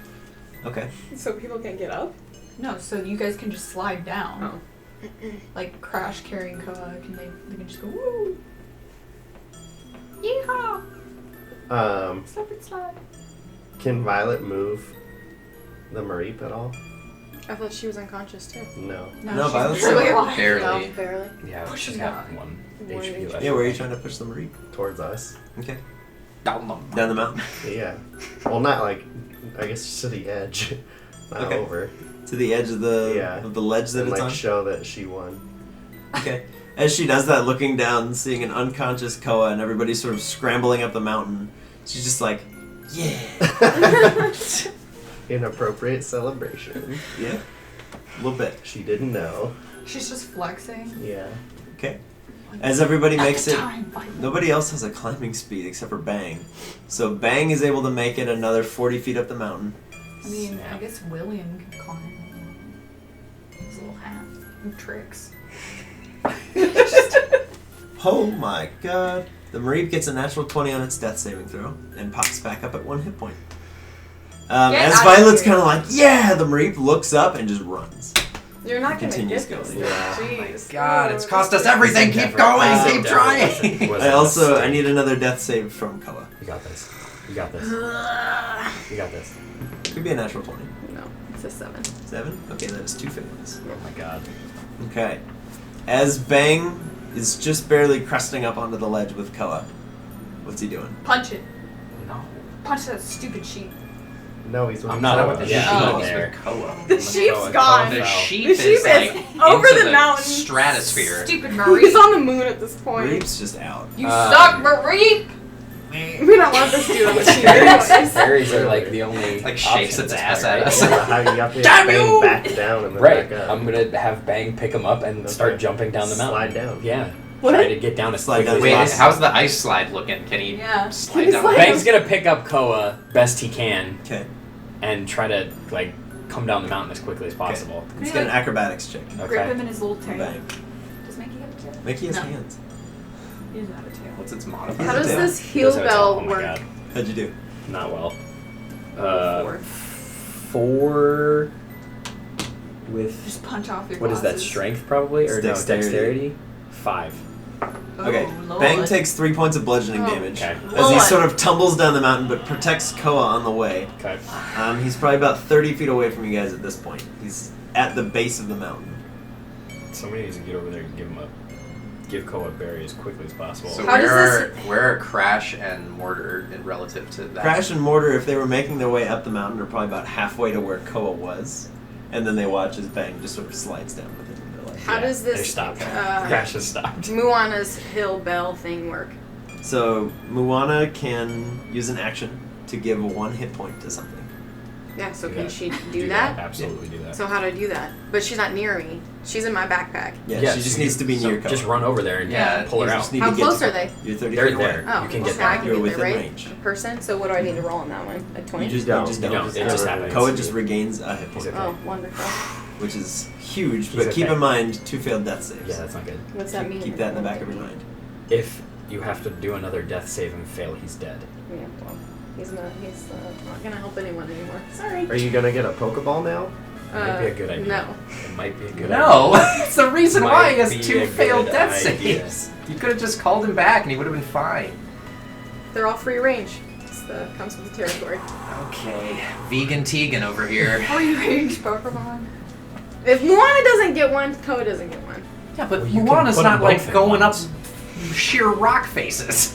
Okay. So people can't get up? No, so you guys can just slide down. Like Crash carrying Koa, they can just go woo. Yeehaw! Slip and slide. Can Violet move the Mareep at all? I thought she was unconscious too. No. No, she's Violet's really still alive. Barely. No, barely. Yeah, Push she's it got out. 1 One HP HP. left. Yeah, where are you trying to push the Mareep? Towards us. Okay. Down the Down the mountain. Yeah. Well, not like. I guess just to the edge. Not Okay. over. To the edge of the Yeah. ledge that And it's like on. show that she won. Okay. As she does that, looking down, seeing an unconscious Koa and everybody sort of scrambling up the mountain, she's just like, yeah. Inappropriate celebration. Yeah. A little bit. She didn't know. She's just flexing. Yeah. Okay. As everybody makes it, Time, Violet. nobody else has a climbing speed except for Bang. So Bang is able to make it another 40 feet up the mountain. I mean, I guess William can climb. His little hat and tricks. Oh my god. The Mareep gets a natural 20 on its death saving throw and pops back up at 1 hit point. Get As out of Violet's here. kind of like, yeah, the Mareep looks up and just runs. You're not gonna Continues get this. going. Yeah. Jeez. God, Oh, it's cost this us is- everything. Keep going. Keep trying. I need another death save from Koa. You got this. You got this. You got this. Could be a natural 20. No, it's a 7. 7? Okay, that is 2 failures. Oh my god. Okay. As Bang is just barely cresting up onto the ledge with Koa, what's he doing? Punch it. No. Punch that stupid sheep. No, he's with I'm Not not with the Yeah, sheep. I'm He's there. with Koa. The sheep's gone. The The sheep, The sheep is like over into the mountain. stratosphere. Stupid He's Mareep. on the moon at this point. Reap's just out. You suck, Mareep! We don't want this dude on the sheep anyways. Berries are like the only. Like shakes options, its ass right? at us. Yeah, how you have to Damn bang you! back down and then Right. back up. I'm gonna have Bang pick him up and Okay. start jumping down the mountain. Slide down. Yeah. What? Try to get down as Slide quickly down. as Wait, possible. how's the ice slide looking? Can he Yeah. slide Can he down? slide? Bang's gonna pick up Koa best he can Okay. and try to like come down the mountain as quickly as possible. Let's Can get you, an acrobatics check. Grip him Okay. in his little tail. Bang. Does Mickey have a tail? Mickey has No. hands. He doesn't have a tail. What's its How modifier? does Yeah. this He heal does have a tail. bell Oh my work? god. How'd you do? Not well. 4. 4 with Just punch off your what is that? glasses. Strength probably or It's no dexterity. dexterity? 5. Oh, Okay. Lord. Bang takes 3 points of bludgeoning Oh. damage. Okay. As he Lord. sort of tumbles down the mountain but protects Koa on the way. Okay. He's probably about 30 feet away from you guys at this point. He's at the base of the mountain. Somebody needs to get over there and give Koa a berry as quickly as possible. So How does where are Crash and Mortar in relative to that? Crash and Mortar, if they were making their way up the mountain, are probably about halfway to where Koa was. And then they watch as Bang just sort of slides down with it. And they're like, How does They this stopped. Crash has stopped. Moana's hill bell thing work? So, Moana can use an action to give 1 hit point to something. Yeah, so Do can that. she do that? Absolutely do that. So how do I do that? But she's not near me. She's in my backpack. Yeah, Yeah, she just so needs to be so near Koa. Just run over there and Yeah, pull her you out. just need How to get close to- are they? You're 30 They're feet away. there. Oh, You can so get I there. can You're get within there, right? range. A person. So what do I need to roll on that one? A 20? You just don't. don't. You don't. It just happens. Koa just regains a hit point, He's okay. Oh, wonderful. which is huge. He's But keep okay. in mind, 2 failed death saves. Yeah, that's not good. What's that mean? Keep that in the back of your mind. If you have to do another death save and fail, he's dead. Yeah, well, he's not gonna help anyone anymore. Sorry. Are you gonna get a Pokeball now? It might be a good idea. No. It might be a good No, idea. it's the reason Might why he has be 2 a failed good death idea. saves. You could have just called him back and he would have been fine. They're all free range. Comes with the territory. Okay, vegan Tegan over here. Free range Pokemon. If Moana doesn't get one, Koa doesn't get one. Yeah, but Well, you can Moana's put not them like both in going up ones. sheer rock faces.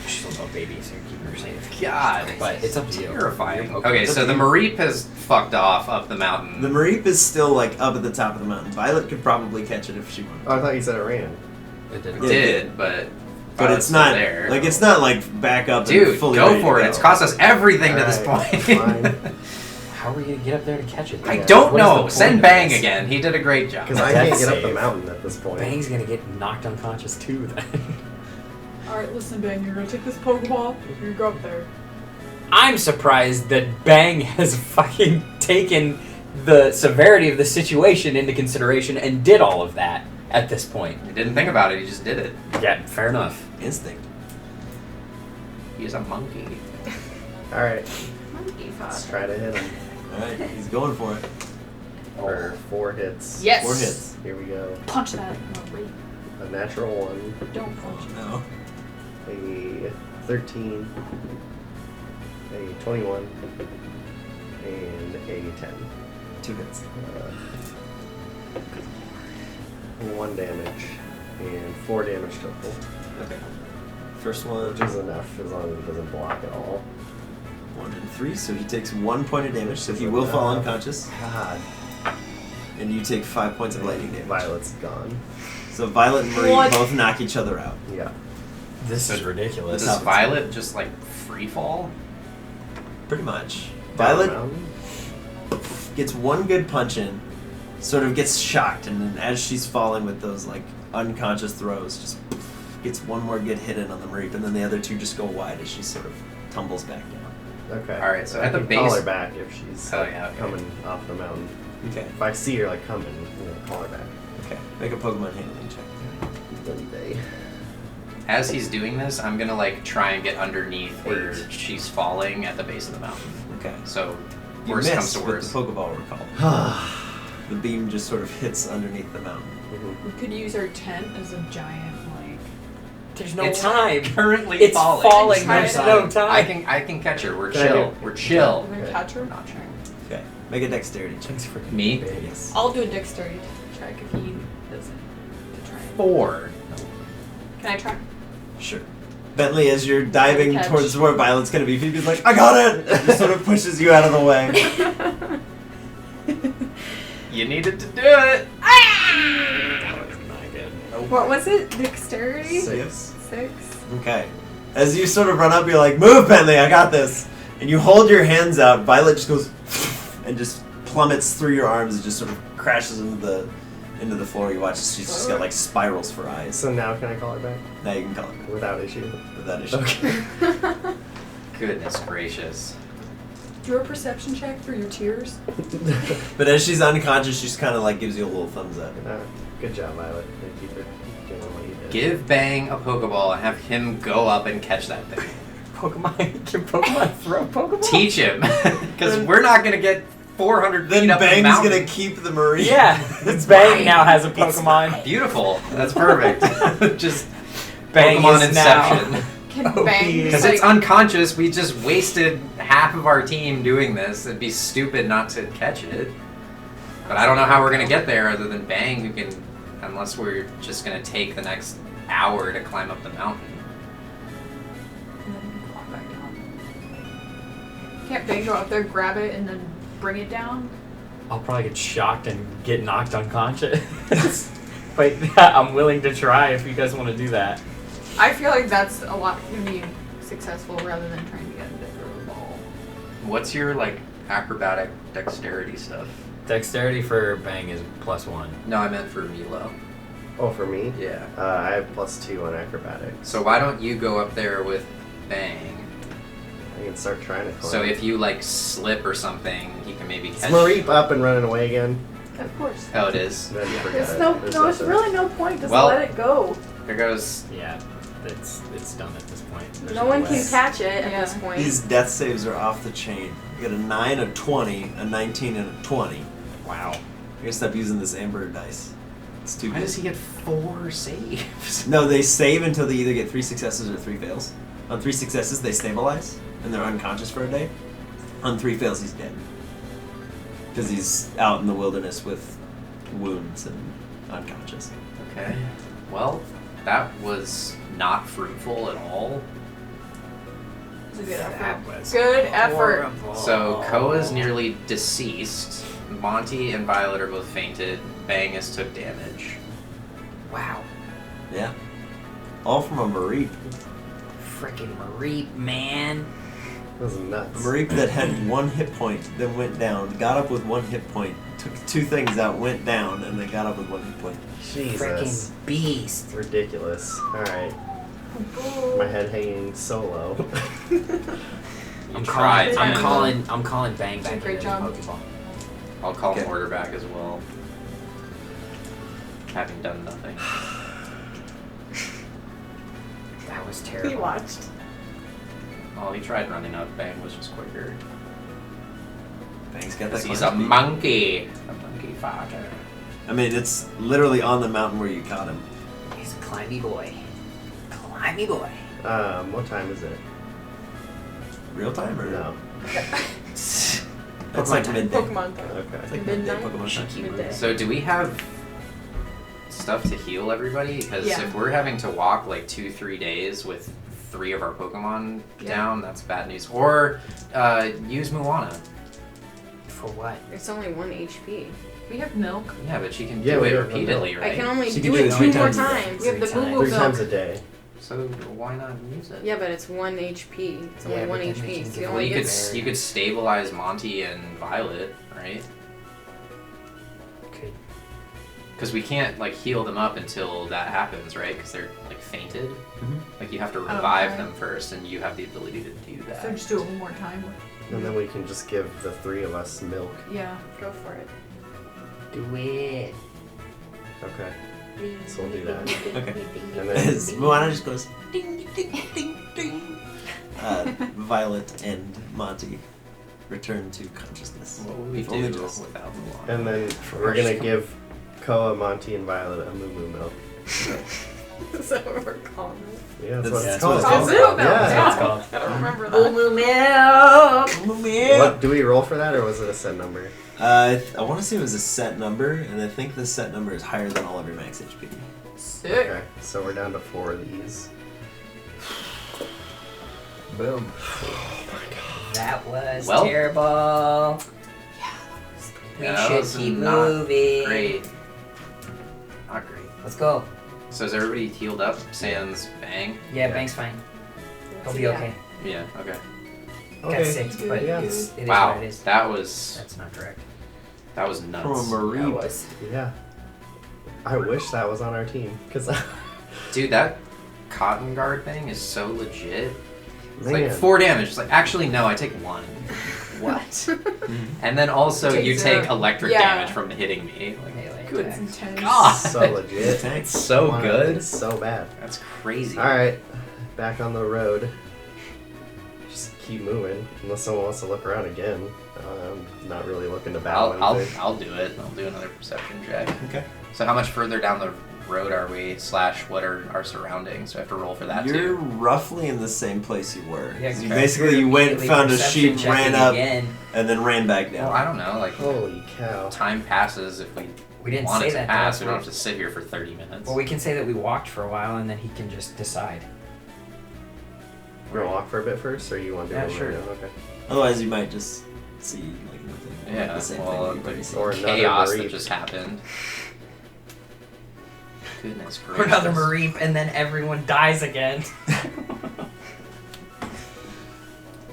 She's a little baby, so you're keeping her safe. God, But it's up to you. terrifying. You're Okay, so the Mareep has fucked off up the mountain. The Mareep is still like up at the top of the mountain. Violet could probably catch it if she wanted. Oh, I thought you said it ran. It did. Yeah. did, but But Violet's it's not still there. like it's not like back up. and Dude, fully go ready for to it. go. It's cost us everything to this Alright, point. fine. How are we gonna get up there to catch it? I Yeah. don't What is the know. point Send of Bang this? again. He did a great job. Because I Death can't get up the save. mountain at this point. Bang's gonna get knocked unconscious too then. Alright, listen, Bang, you're gonna take this Pokeball, you're gonna go up there. I'm surprised that Bang has fucking taken the severity of the situation into consideration and did all of that at this point. He didn't think about it. He just did it. Yeah, fair enough. Instinct. He's a monkey. Alright, Monkey let's fuck. try to hit him All right, he's going for it. for 4 hits. Yes! 4 hits. Here we go. Punch that. Mareep. A natural 1, Don't punch it. No. a 13, a 21, and a 10. 2 hits. 1 damage and 4 damage total, Okay. First one, which is enough as long as it doesn't block at all. 1 and 3, so he takes 1 point of damage, so he Is will it fall enough? unconscious, God. and you take 5 points of lightning damage. Violet's gone. So Violet and Marie What? both knock each other out. Yeah. This is ridiculous. Does Violet just like free fall? Pretty much. Down the Violet mountain? gets 1 good punch in, sort of gets shocked, and then as she's falling with those like unconscious throws, just gets 1 more good hit in on the Mareep, and then the other 2 just go wide as she sort of tumbles back down. Okay. Alright, so I at the can call base- her back if she's Oh, like, yeah, okay. coming off the mountain. Okay. If I see her like coming, call her back. Okay. Make a Pokemon handling check. They. As he's doing this, I'm gonna like try and get underneath where 8. she's falling at the base of the mountain. Okay. So You worst comes missed to with worst. the Pokeball recall. The beam just sort of hits underneath the mountain. Mm-hmm. We could use our tent as a giant, like. There's no It's time. currently It's falling. falling. There's no time. I can catch her. We're Can I chill. do- We're chill. We're gonna Okay. catch her. Not sure. Okay. Make a dexterity check. Thanks for Me? Yes. I'll do a dexterity check if he doesn't. To try. 4. Can I try? Sure. Bentley, as you're diving Catch. towards where Violet's gonna be, Phoebe's like, I got it! And just sort of pushes you out of the way. You needed to do it. What was it? Dexterity? 6. 6. Okay. As you sort of run up, you're like, move, Bentley, I got this. And you hold your hands out, Violet just goes and just plummets through your arms and just sort of crashes into the floor. You watch she's just got like spirals for eyes. So now can I call it back? Now you can call it Without issue? without issue. Okay. Goodness gracious. Do a perception check for your tears. But as she's unconscious, she just kind of like gives you a little thumbs up. Good job, Violet. Thank you for doing what you did. Give Bang a Pokeball and have him go up and catch that thing. Pokemon. Can Pokemon throw Pokemon? Teach him. Because we're not going to get 400 feet Then up the Bang's mountain. gonna keep the Mareep. Yeah. Bang now has a Pokemon. Beautiful. That's perfect. Just Bang Pokemon is Inception. now. Can Oh, Bang yeah. Because just, it's unconscious, we just wasted half of our team doing this. It'd be stupid not to catch it. But I don't know how we're gonna get there other than Bang, who can, unless we're just gonna take the next hour to climb up the mountain. and then you can walk back down. Can't Bang go up there, grab it, and then bring it down? I'll probably get shocked and get knocked unconscious. But I'm willing to try if you guys want to do that. I feel like that's a lot gonna be successful rather than trying to get it through a ball. What's your like acrobatic dexterity stuff? Dexterity for Bang is +1. No, I meant for Milo. Oh, for me? Yeah. I have +2 on acrobatics. So why don't you go up there with Bang? I can start trying to climb. So if you like slip or something, he can maybe Is catch. Mareep up and running away again? Of course. Oh, it is. Then forget There's it. no, There's there's nothing. really no point. Just Well- let it go. There goes. Yeah, it's done at this point. There's No one way. can catch it at Yeah. this point. These death saves are off the chain. You get a 9, a 20, a 19, and a 20. Wow. I'm gonna stop using this amber dice. It's too Why good. does he get 4 saves? No, they save until they either get 3 successes or 3 fails. On 3 successes, they stabilize, and they're unconscious for a day. On 3 fails, he's dead. Because he's out in the wilderness with wounds and unconscious. Okay. Well, that was not fruitful at all. It's a good effort. That was Good effort. horrible. So Koa's nearly deceased. Monty and Violet are both fainted. Bangus took damage. Wow. Yeah. All from a Mareep. Freaking Mareep, man. That was A nuts. Mareep that had 1 hit point, then went down, got up with 1 hit point, took 2 things out, went down, and then got up with 1 hit point. Jesus. Freaking beast. Ridiculous. Alright. My head hanging so low. I'm tried, calling. man. I'm calling Bang Did a back great into the job. Pokeball. I'll call Okay. Mortar back as well. Having done nothing. That was He terrible. watched. Oh, he tried running up. Bang was just quicker. Bang's got that. Because he's a climb speed. monkey. A monkey fighter. I mean, it's literally on the mountain where you caught him. He's a climby boy. Climby boy. What time is it? Real time or No. It's Pokemon like time. midday. Pokemon time. Okay. It's like midday Midnight? Pokemon time. Midday. So do we have stuff to heal everybody? Because Yeah. if we're having to walk like 2-3 days with 3 of our Pokemon Yeah. down, that's bad news. Or use Moana. For what? It's only 1 HP. We have milk. Yeah, but she can Yeah, do we it have repeatedly, right? I can only She do can do it it 2 3 more times a day. times. We have the Three boo boo Three milk. times a day. So why not use it? Yeah, but it's 1 HP. It's only Yeah, 1 but then HP. they can So give you Well, only you get. could you could stabilize Monty and Violet, right? Could Because we can't like heal them up until that happens, right? Because they're like fainted. Mhm. Like you have to revive okay. them first, and you have the ability to do that. So just do it one more time. And then we can just give the 3 of us milk. Yeah. Go for it. do it. Okay. So we'll do that. Okay. And As then Moana just goes ding ding ding ding. Violet and Monty return to consciousness. What would we If do only just- without Muana? And then we're gonna give Koa, Monty, and Violet a moo moo milk. Is that what we're calling it? Yeah, that's That's- what it's that's called. what it's Is called. it? Yeah. That's what it's called. I don't remember Moo that. moo milk. What, do we roll for that, or was it a set number? I want to say it was a set number, and I think the set number is higher than all of your max HP. Sick. Okay, so we're down to 4 of these. Boom. That was Well. terrible. We Yeah, that should was keep not moving. Great. Not great. Let's go. So is everybody healed up? Sans Bang? Yeah, Bang's fine. He'll be okay. Yeah, okay. Got 6, but Yeah. it is Wow, what it is. that was That's not correct. nuts. From a That Mareep. was. Yeah. I wish that was on our team, because Dude, that cotton guard thing is so legit. It's man. like 4 damage. It's like, actually, no, I take 1. What? And then also you Takes take a- electric yeah. damage from hitting me. Like, Melee Good. attacks. Intense. God. so legit. it's so Wow, good. It's so bad. That's crazy. Alright, back on the road. Just keep moving, unless someone wants to look around again. I'm not really looking to battle anything. I'll do it. I'll do another perception check. Okay. So how much further down the road are we? / what are our surroundings? Do I have to roll for that You're too? roughly in the same place you were. Yeah, You correct. basically, you went, Immediately found a perception sheep, ran checking up, again. and then ran back down. Well, I don't know. Like, Holy cow. time passes if We didn't want say it to that. pass. though. We don't have to sit here for 30 minutes. Well, we can say that we walked for a while and then he can just decide. We're gonna walk for a bit first, or you want to do Yeah, it sure. right now? Okay. Otherwise, you might just see like nothing. Yeah, the same well, thing you've already seen. Or another chaos Mareep. that just happened. Goodness Or gracious. another Mareep and then everyone dies again. I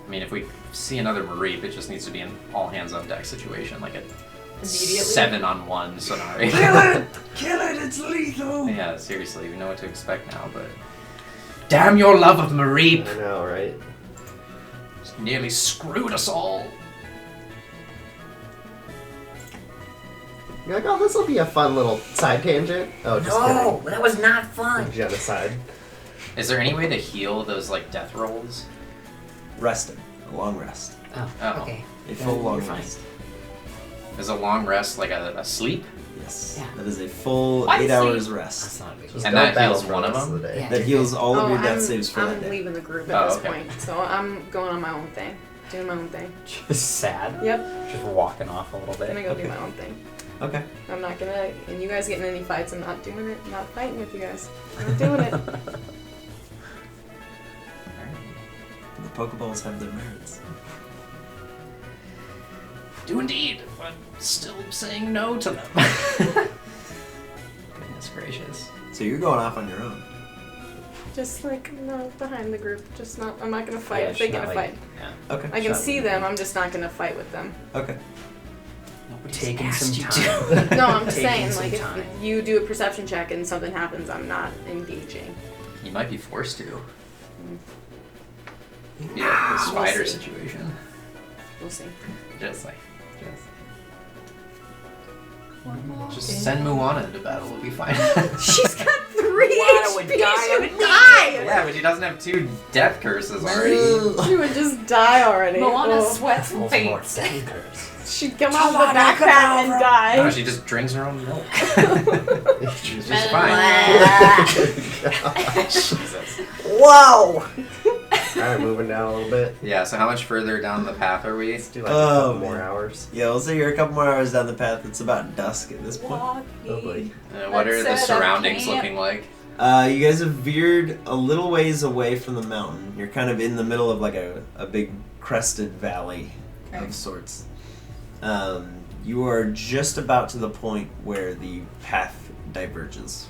mean, if we see another Mareep, it just needs to be an all hands on deck situation, like a Immediately. 7-on-1 scenario. Kill it! It's lethal! Yeah, seriously, we know what to expect now, but damn your love of Mareep! I know, right? Just nearly screwed us all. You're like, oh, this will be a fun little side tangent. Oh, just No, that was not fun. kidding. Genocide. Is there any way to heal those like death rolls? Resting. A long rest. Oh, Oh. okay. A full Then long you're fine. rest. Is a long rest like a sleep? Yes. Yeah. That is a full Why 8 sleep? hours That's rest. not a big Just deal. And don't that battle heals for one the of rest them? the day. Yeah. That heals all of your death I'm, saves for I'm that day. leaving the group Oh, at this okay. point, so I'm going on my own thing. Doing my own thing. Just sad. Yep. Just walking off a little bit. I'm gonna go Okay. do my own thing. Okay. I'm not gonna, and you guys get in any fights, I'm not doing it. I'm not fighting with you guys. I'm not doing it. The Pokeballs have their merits. Do indeed. I'm still saying no to them. Goodness gracious. So you're going off on your own. Just like, no, behind the group. Just not, I'm not gonna fight Yeah, if they she's get not a like- fight. Okay. I can see them, I'm just not gonna fight with them. Okay. Nobody's Taking asked some you time. to. No, I'm just Taking saying, some like, time. if you do a perception check and something happens, I'm not engaging. You might be forced to. Yeah, the spider see. situation. We'll see. Just send Moana into battle, we'll be fine. She's got 3 Moana would HP, die she would immediately. die! Yeah, but she doesn't have 2 death curses already. She would just die already. Moana Oh. sweats and Multiple faints. daggers. She'd come out of the backpack and No, die. she just drinks her own milk. She's just Blah. fine. Jesus. Whoa! Alright, moving down a little bit. Yeah, so how much further down the path are we? Let's do like a Oh, couple more man. hours. Yeah, we'll say you're a couple more hours down the path. It's about dusk at this point. Oh boy. What are the Let's set up surroundings camp. looking like? You guys have veered a little ways away from the mountain. You're kind of in the middle of like a big crested valley Okay. of sorts. You are just about to the point where the path diverges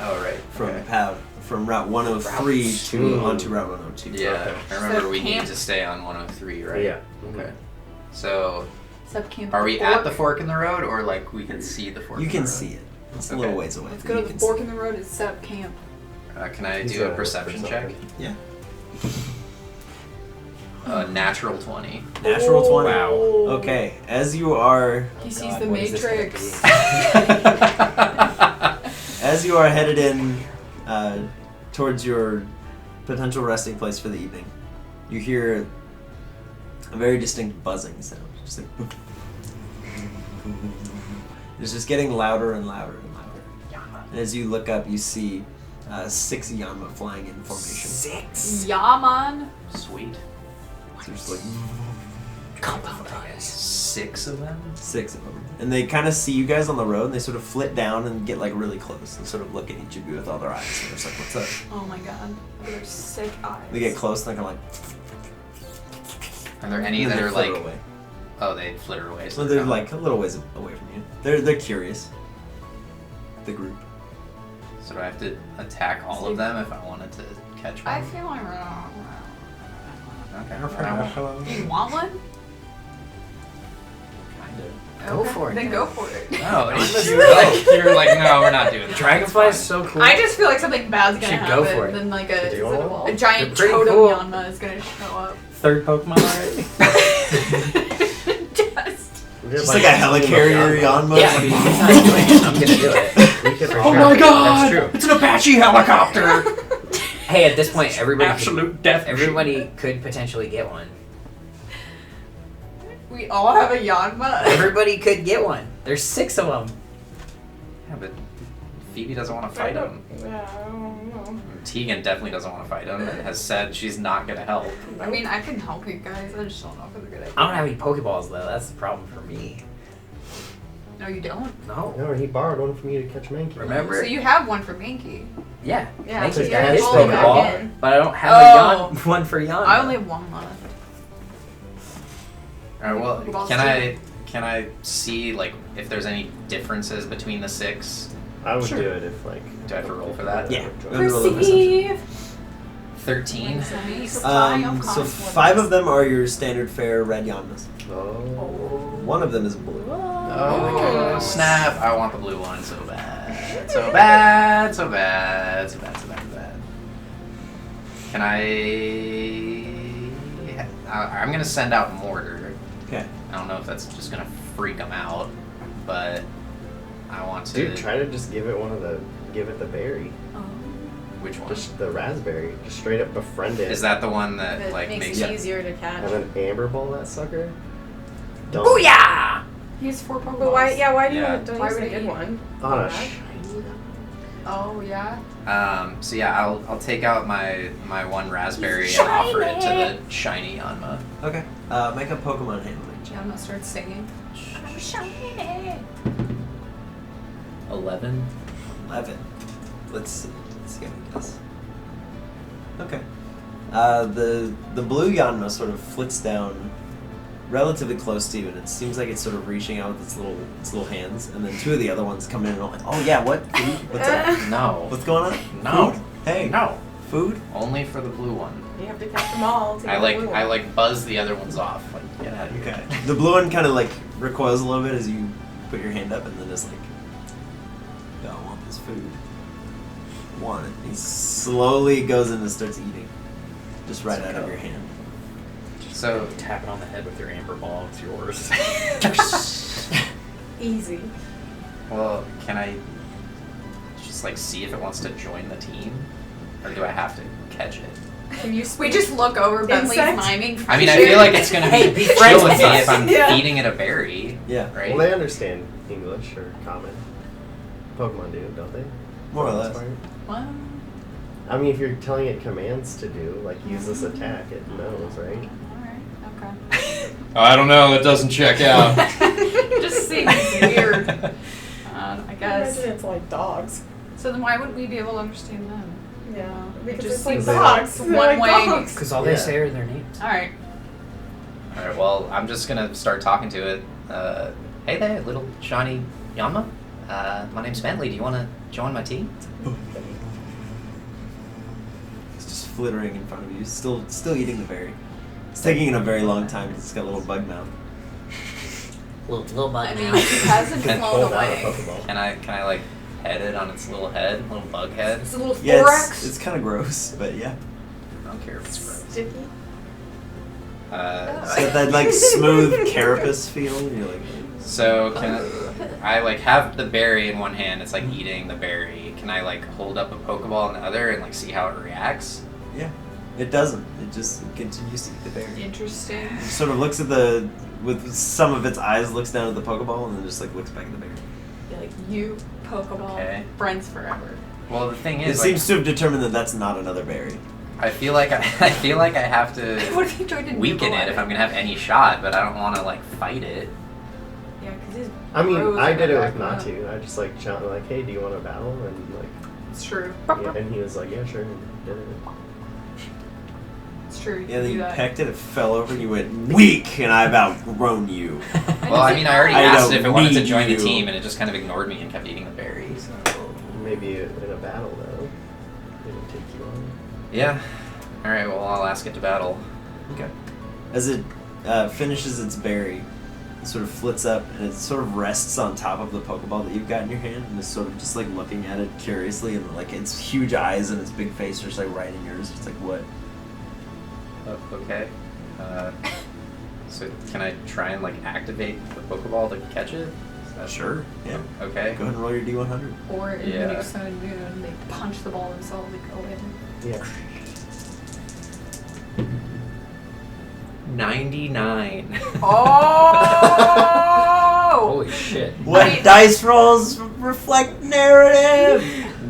Oh, right. from okay. from Route 103 Route to two. onto Route 102. Yeah, Okay. I remember So we need camp- to stay on 103, right? Yeah. Okay. So, Sub camp. are we fork. at the fork in the road, or like we can see the fork? You in can the road? see it. It's a Okay. little ways away. Let's but go you to the can fork see in the road and set up camp. Can I He's do a a perception check? perception. Yeah. Natural 20. Natural 20. Wow. Okay, as you are He sees God, the what is this gonna Matrix. as you are headed in towards your potential resting place for the evening, you hear a very distinct buzzing sound. Just like it's just getting louder and louder and louder. And as you look up, you see 6 Yanma flying in formation. 6. Yeah, man. Sweet. So just like 6 of them? 6 of them. And they kind of see you guys on the road, and they sort of flit down and get like really close and sort of look at each of you with all their eyes. And they're just like, what's up? Oh my god. They're sick eyes. They get close and they're kind of like... Are there any and that they are flitter like... away. Oh, they flitter away. So they're like a little ways away from you. They're curious. The group. So do I have to attack all of them if I wanted to catch one? I feel like Okay. you want one? Kind of. Go for it. Then go for it. No, you're like, no, we're not doing that. Dragonfly is It's so cool. I just feel like something bad's gonna Should happen. go for it. Then like Do you want one? a giant They're pretty totem cool. Yanma is gonna show up. 3rd Pokemon already? Just like a helicarrier Yanma. Yeah, he's not doing it. I'm gonna do it. We could Oh my god! That's true. It's an Apache helicopter! Hey, at this point, everybody Absolute death. everybody could potentially get one. We all have a Yanma. Everybody could get one. There's 6 of them. Yeah, but Phoebe doesn't want to fight him. Yeah, I don't know. Tegan definitely doesn't want to fight him and has said she's not going to help. I mean, I can help you guys. I just don't know if it's a good idea. I don't have any Pokeballs though. That's the problem for me. No, you don't. No. No, he borrowed one from you to catch Mankey. Remember? So you have one for Mankey. Yeah. Yeah, Mankey's so got you his roll it back Pokeball, in. but I don't have Oh. one for Yon. I only have one left. Alright, well, We've all can seen I see, like, if there's any differences between the 6? I would Sure. do it if like. Do I have to roll for that? Yeah. Join. Go ahead and roll a perception. 13. So 5 of them are your standard fare red Yanmas. Oh. One of them is blue. Oh, snap. I want the blue one so bad. So bad, so bad, so bad, so bad, so bad. Can I'm going to send out Mortar. Okay. I don't know if that's just going to freak them out, but I want to... Dude, try to just give it give it the berry. Which one? Just the raspberry. Just straight up befriend it. Is that the one that, It like, makes makes it you... easier to catch. And then amber ball that sucker? Don't. Booyah! He has 4 Pokeballs. But why? Yeah, why do you Yeah. don't Why use would a I good eat? one? On a Oh yeah. So yeah, I'll take out my one raspberry and offer it to the shiny Yanma. Okay. Make a Pokemon handling check. Yanma starts singing. 11. 11. Let's see. Let's get this. Okay. The blue Yanma sort of flits down relatively close to you, and it seems like it's sort of reaching out with its little hands, and then 2 of the other ones come in and are like, oh yeah, what? Food? What's up? No. What's going on? No. Food? Hey. No. Food? Only for the blue one. You have to catch them all. To I get like the blue I one. like buzz the other ones off. Like, get out of here. Okay. The blue one kind of like recoils a little bit as you put your hand up, and then is like, "Yo, I want this food. Want it." He slowly goes in and starts eating, just right out of your hand. So Tap it on the head with your amber ball. It's yours. Easy. well, can I just like see if it wants to join the team, or do I have to catch it? Can you? We just look over Bentley's Insect? miming. I mean, I feel like it's gonna Hey, be be chill friends with with me us. if I'm Yeah. feeding it a berry, Yeah, right? Well, they understand English or common. Pokemon do, don't they? more or For the less. most part. What? I mean, if you're telling it commands to do, like use this attack, it knows, right? Alright. Okay. I don't know. It doesn't check out. Just seems weird. I guess. Imagine it's like dogs. So then why wouldn't we be able to understand them? Yeah. It Because just it's like seems dogs. one They're like way. dogs. Because all Yeah. they say are their names. Alright. All right. Well, I'm just gonna start talking to it. Hey there, little shiny Yanma. My name's Bentley. Do you want to join my team? It's just flittering in front of you, still eating the berry. It's taking it a very long time because it's got a little bug mouth. Little bug. I mean, it hasn't Can flown Hold out a away. Pokeball. Can I like pet it on its little head, little bug head? It's a little Yeah, thorax. it's kind of gross, but yeah. I don't care if it's gross. Sticky. It's got that like smooth carapace feel. And you're like, So can I like have the berry in one hand? It's like eating the berry. Can I like hold up a Pokeball in the other and like see how it reacts? yeah. It doesn't. It just continues to eat the berry. Interesting. It sort of looks at with some of its eyes, looks down at the Pokeball, and then just like looks back at the berry. Be like, you Pokeball, Okay. friends forever. Well, the thing It is, like, seems to have determined that that's not another berry. I feel like I have to What if you tried to weaken nibble it at if I'm gonna have any shot, but I don't want to like fight it. Yeah, because his I mean, bros I are did it back with up. Natu. I just like challenged, like, hey, do you want to battle? And like, It's true. yeah, and he was like, yeah, sure. And did it. It's true. You Yeah, can then do you that. pecked it, it fell over, and you went, weak, and I've outgrown you. Well, I mean, I already I asked don't if it wanted to need join you. the team, and it just kind of ignored me and kept eating the berries. Maybe in a battle though, it would take you on. Yeah. All right. Well, I'll ask it to battle. Okay. As it finishes its berry, it sort of flits up, and it sort of rests on top of the Pokeball that you've got in your hand, and is sort of just like looking at it curiously, and like its huge eyes and its big face are just like right in yours. It's like, what? Okay. So can I try and like activate the Pokeball to catch it? Is that Sure. Yeah. Okay. Go ahead and roll your D100. Or in Yeah. the new Sun and Moon, they punch the ball themselves and go in. Yeah. 99. Oh! Holy shit. What dice rolls reflect narrative?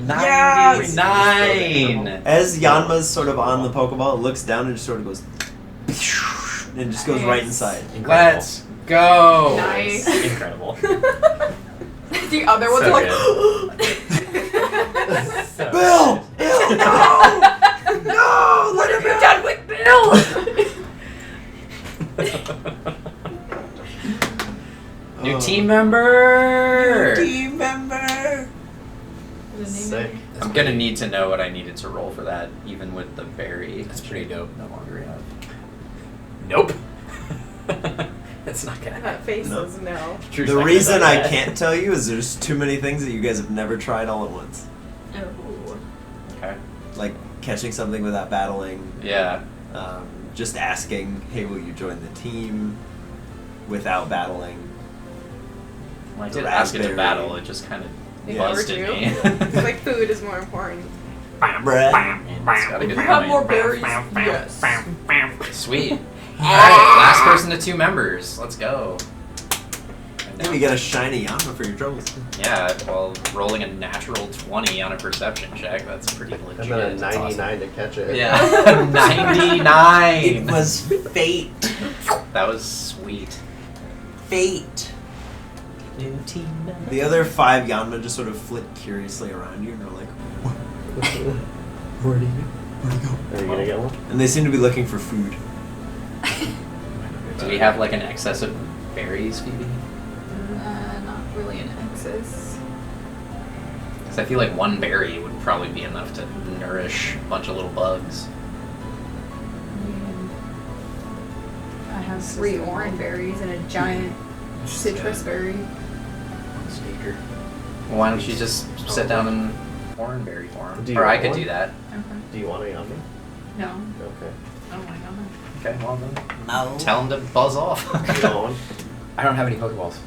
99. As Yanma's sort of on the Pokeball, it looks down and just sort of goes, and just goes right inside. Let's go. Nice. Incredible. The other ones So are like, So Bill! Bill, no! No! Let him you're done with Bill! New team member. Team member! Sick. I'm gonna need to know what I needed to roll for that, even with the berry. That's pretty dope. No longer have. Nope. That's not gonna happen. That face No. says no. True's The not gonna reason do I that. can't tell you is there's too many things that you guys have never tried all at once. Oh. Okay. Like catching something without battling, Yeah. just asking, hey, will you join the team without battling? Well, I The did ask it to raspberry. battle. It just kind of Yeah. buzzed Ignored me. you. It's like food is more important. Bruh. It's got a If good you have point. more berries, yes. Sweet. Alright, last person to 2 members. Let's go. And Then you get a shiny Yama for your troubles. Yeah, well, rolling a natural 20 on a perception check, that's pretty legit. And then a That's 99 to catch it. Yeah, 99! It was fate. That was sweet. Fate. New team member. The other 5 Yanma just sort of flit curiously around you and are like, where'd he go? Are you gonna get one? And they seem to be looking for food. Do we have like an excess of berries, Phoebe? Not really an excess. Because I feel like 1 berry would probably be enough to nourish a bunch of little bugs. I have 3 orange berries and a giant citrus berry. Sneaker. Well, why don't you just sit down and orange berry for him? Do you Or I want could one? do that. Okay. Do you want a Yami? No. Okay. Oh my god. Okay, well then. No. Tell him to buzz off. You want one? I don't have any Pokeballs.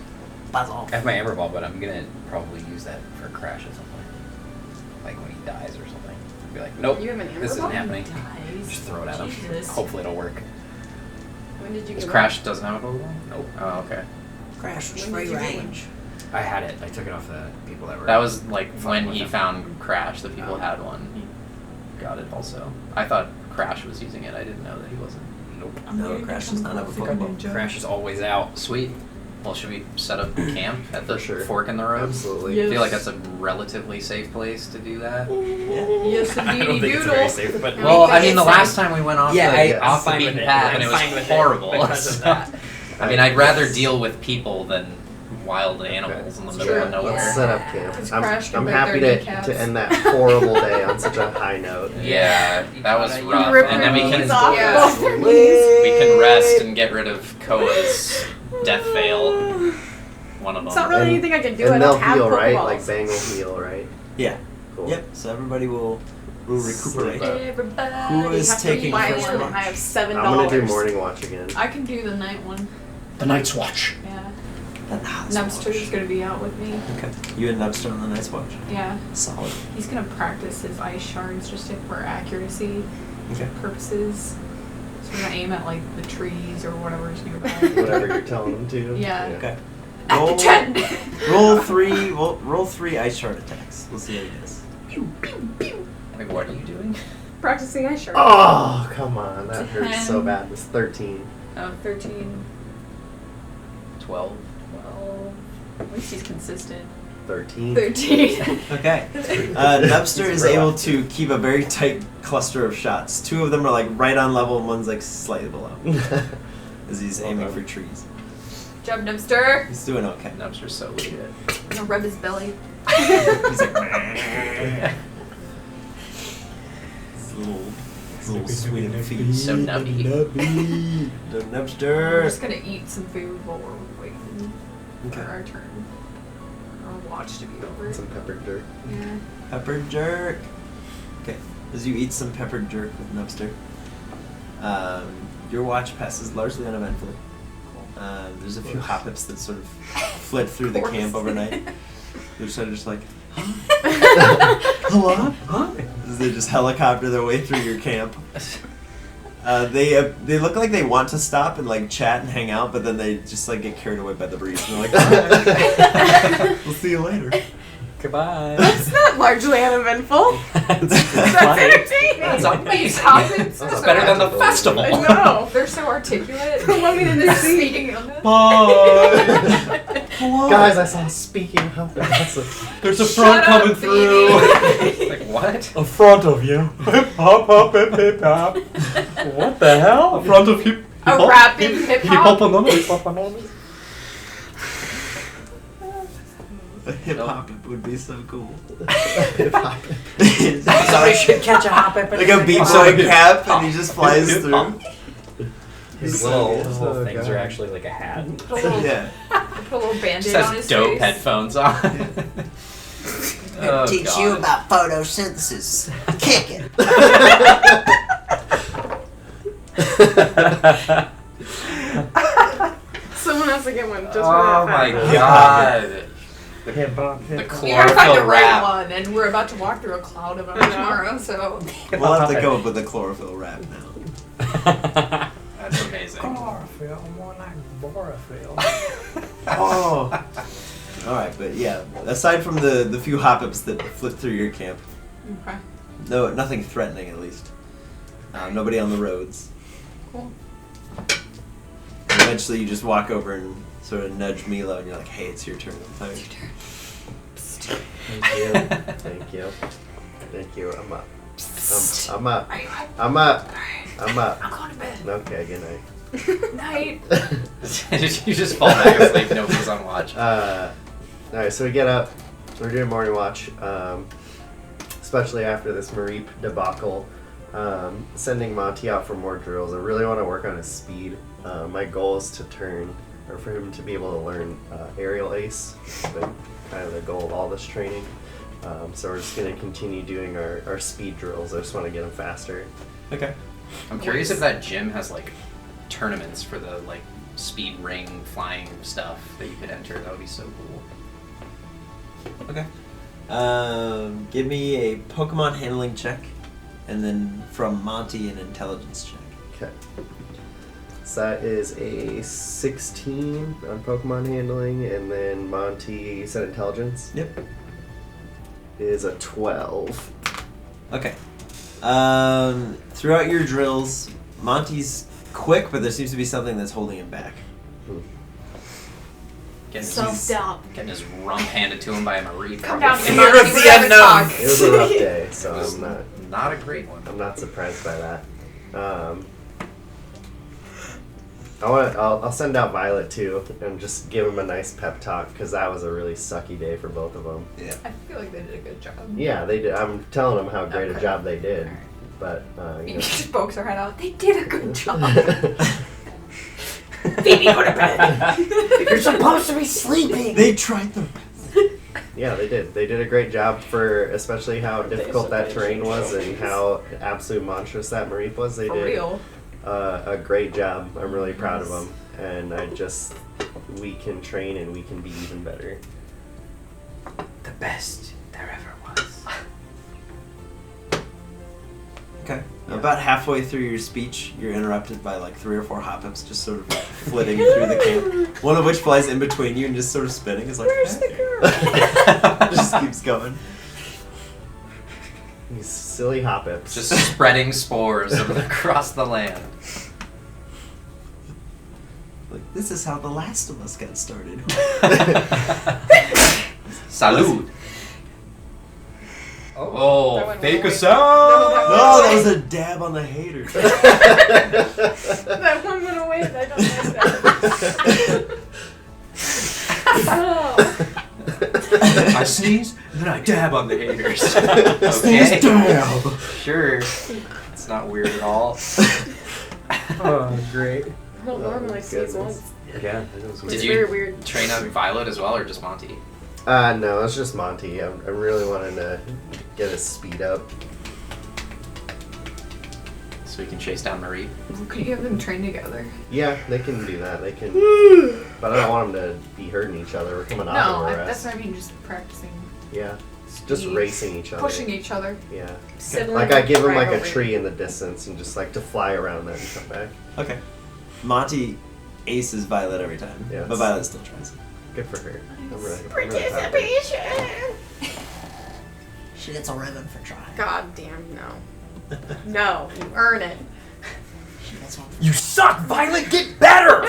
Buzz off. I have my Amber Ball, but I'm gonna probably use that for Crash at some point. Like when he dies or something. I'll be like, nope, You have an Amber this isn't Ball? happening. Dies. Just throw it at him. Jesus. Hopefully it'll work. When did you This get Crash doesn't have a Pokeball? Nope. Oh, okay. Crash was When free did you get range. I had it. I took it off the people that were. That was like when with he him. found Crash, the people Oh. had one. He got it also. I thought Crash was using it. I didn't know that he wasn't. Nope. I'm No, gonna Crash become does not have a Pokemon Pokeball. Ninja. Crash is always out. Sweet. Well, should we set up camp at the For sure. fork in the road? Absolutely. Yeah. I feel like that's a relatively safe place to do that. Yes, I indeedy don't think it's doodle. very safe, but Well, I mean, the it's last time we went off yeah, the, I'm off the fine beaten with it. path, I'm and it fine with was it horrible. because of So- that. I mean, I'd rather deal with people than wild animals in the middle True. of nowhere. Let's set up camp. Because I'm, Crash can I'm break happy their to kneecaps. end that horrible day on such a high note. Yeah, that was You rough. Rip And then we your can knees off Yeah. both their knees. we can rest and get rid of Koa's death veil. One of them. It's not really And- anything I can do. I And they'll don't have heal, right? Pokeballs. Like Bang will heal, right? Yeah. Cool. Yep. So everybody will recuperate. Everybody. Who is have to taking buy first one. watch? I have $7. I'm gonna do morning watch again. I can do the night one. The Night's Watch. Yeah. Night's Nubster's gonna be out with me. Okay. You and Nubster on the Night's Watch. Yeah. Solid. He's gonna practice his ice shards just for accuracy. purposes. So we're gonna aim at like the trees or whatever's nearby. Whatever you're telling them to. Yeah. Okay. At the tent. Roll 3. Roll 3 ice shard attacks. We'll see how he does. Like, what are you doing? Practicing ice shard. Oh, come on. That hurts so bad. It's 13. Oh, 13, 12. 12. At least he's consistent. 13. 13. Okay. Nubster is able to keep a very tight cluster of shots. 2 of them are like right on level, and one's like slightly below. As he's aiming for trees. Job, Nubster. He's doing okay. Nubster's so legit. I'm gonna rub his belly. He's like, his little sweet feet. So nubby. The We're Nubster. just gonna eat some food while we're waiting Okay. for our turn. Our watch to be over. Some peppered dirt. Yeah. Peppered jerk. Okay. As you eat some peppered jerk with Nubster, your watch passes largely uneventfully. There's a few hop-ups that sort of fled through the camp overnight. They're sort of just like, hello? Huh? As they just helicopter their way through your camp. They look like they want to stop and like chat and hang out, but then they just like get carried away by the breeze. And they're like, "Bye. We'll see you later." Goodbye. That's not largely uneventful. That's entertaining. That's amazing. It's That's better than the festival. I know. They're so articulate. Want me to They're see? speaking on this. Bye. Hello. Guys, I saw a speaking of There's a Shut front up, coming through. Like, what? In front of you. Hip hop, hop, hip hip hop. What the hell? In front of hip. A rapping hip hop. A hip hop would be so cool. hip-hop. Sorry, should catch a hop hip. Like a beach cap, and he just flies through. His Those little little things are actually like a hat. Put a little, Yeah. put a little Just band-aid on has his dope face. headphones on. Oh, Teach God. you about photosynthesis. Kick it. Someone has to get one just for Oh that my fact. God. Hip-hop. The You gotta find the chlorophyll right rap. one, and we're about to walk through a cloud of them I know. tomorrow, so. We'll have to go up with the chlorophyll rap now. That's amazing. Chlorophyll, more like borophyll. Oh. Alright, but yeah, aside from the few hop-ups that flit through your camp, Okay. no, nothing threatening at least. Nobody on the roads. Cool. And eventually you just walk over and sort of nudge Milo and you're like, hey, it's your turn. I'm tired. Thank you. Thank you. Thank you. I'm up. I'm up. Are you up? I'm up. Alright. I'm up. I'm going to bed. Okay, good night. Night. You just fall back asleep. Nobody's on watch. Alright, so we get up. We're doing morning watch. Especially after this Mareep debacle. Sending Monty out for more drills. I really want to work on his speed. My goal is to turn, or for him to be able to learn aerial ace. It's been kind of the goal of all this training. So we're just going to continue doing our speed drills. I just want to get him faster. Okay. I'm curious if that gym has like tournaments for the like speed ring flying stuff that you could enter. That would be so cool. Okay. Give me a Pokemon handling check, and then from Monty an intelligence check. Okay. So that is a 16 on Pokemon handling, and then Monty said intelligence Yep. is a 12. Okay. Throughout your drills, Monty's quick, but there seems to be something that's holding him back. Getting his, Self-doubt. getting his rump handed to him by a Mareep. Come down to probably. Fear of the unknown. It was a rough day, It so was I'm not a great one. not surprised by that. I'll send out Violet too, and just give him a nice pep talk, because that was a really sucky day for both of them. Yeah. I feel like they did a good job. Yeah, they did. I'm telling them how great a Okay. job they did, Alright. but He you know. just pokes her head out. They did a good job. Phoebe, go to bed. You're supposed to be sleeping. They tried them. Yeah, they did. They did a great job for especially how difficult that terrain was and how absolute monstrous that Mareep was. They For did real. a great job. I'm really proud of them, and we can train and we can be even better. The best there ever was. Okay. Yeah. About halfway through your speech, you're interrupted by like 3 or 4 hop-ups just sort of flitting through the camp. One of which flies in between you and just sort of spinning. It's like, Where's the girl? just keeps going. These silly hop-ups. Just spreading spores across the land. Like, this is how The Last of Us got started. Salud. Oh, That went fake way- us out. No, that was a dab on the haters. That one went away. I don't like that. Oh. I sneeze, and then I dab on the haters. Okay. Dab. Sure. It's not weird at all. Oh, great. I don't normally sneeze once. Yeah. It's Did very you weird. train up Violet as well, or just Monty? No, it's just Monty. I'm really wanting to get his speed up. So we can chase down Mareep. Could you have them train together? Yeah, they can do that. They can. But I don't want them to be hurting each other. We're coming off No, of a that's rest. what I mean. Just practicing, Yeah, just Speed. racing each other. pushing each other. Yeah. Sibling Like I give him like a rivalry. tree in the distance and just like to fly around that and come back. Okay. Monty aces Violet every time, Yeah, but it's- Violet still tries. Good for her. I'm really proud of her. She gets a ribbon for trying. God damn, no. No, you earn it. She gets one. You suck, Violet. Get better.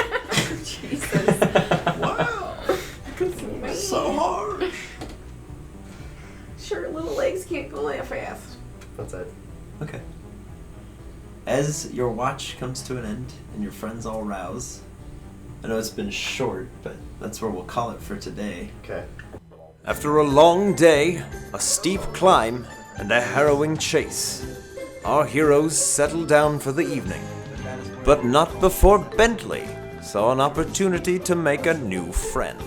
Jesus. Wow. So hard. Sure, little legs can't go that fast. That's it. Okay. As your watch comes to an end and your friends all rouse, I know it's been short, but that's where we'll call it for today. Okay. After a long day, a steep climb, and a harrowing chase, our heroes settle down for the evening. But not before Bentley saw an opportunity to make a new friend.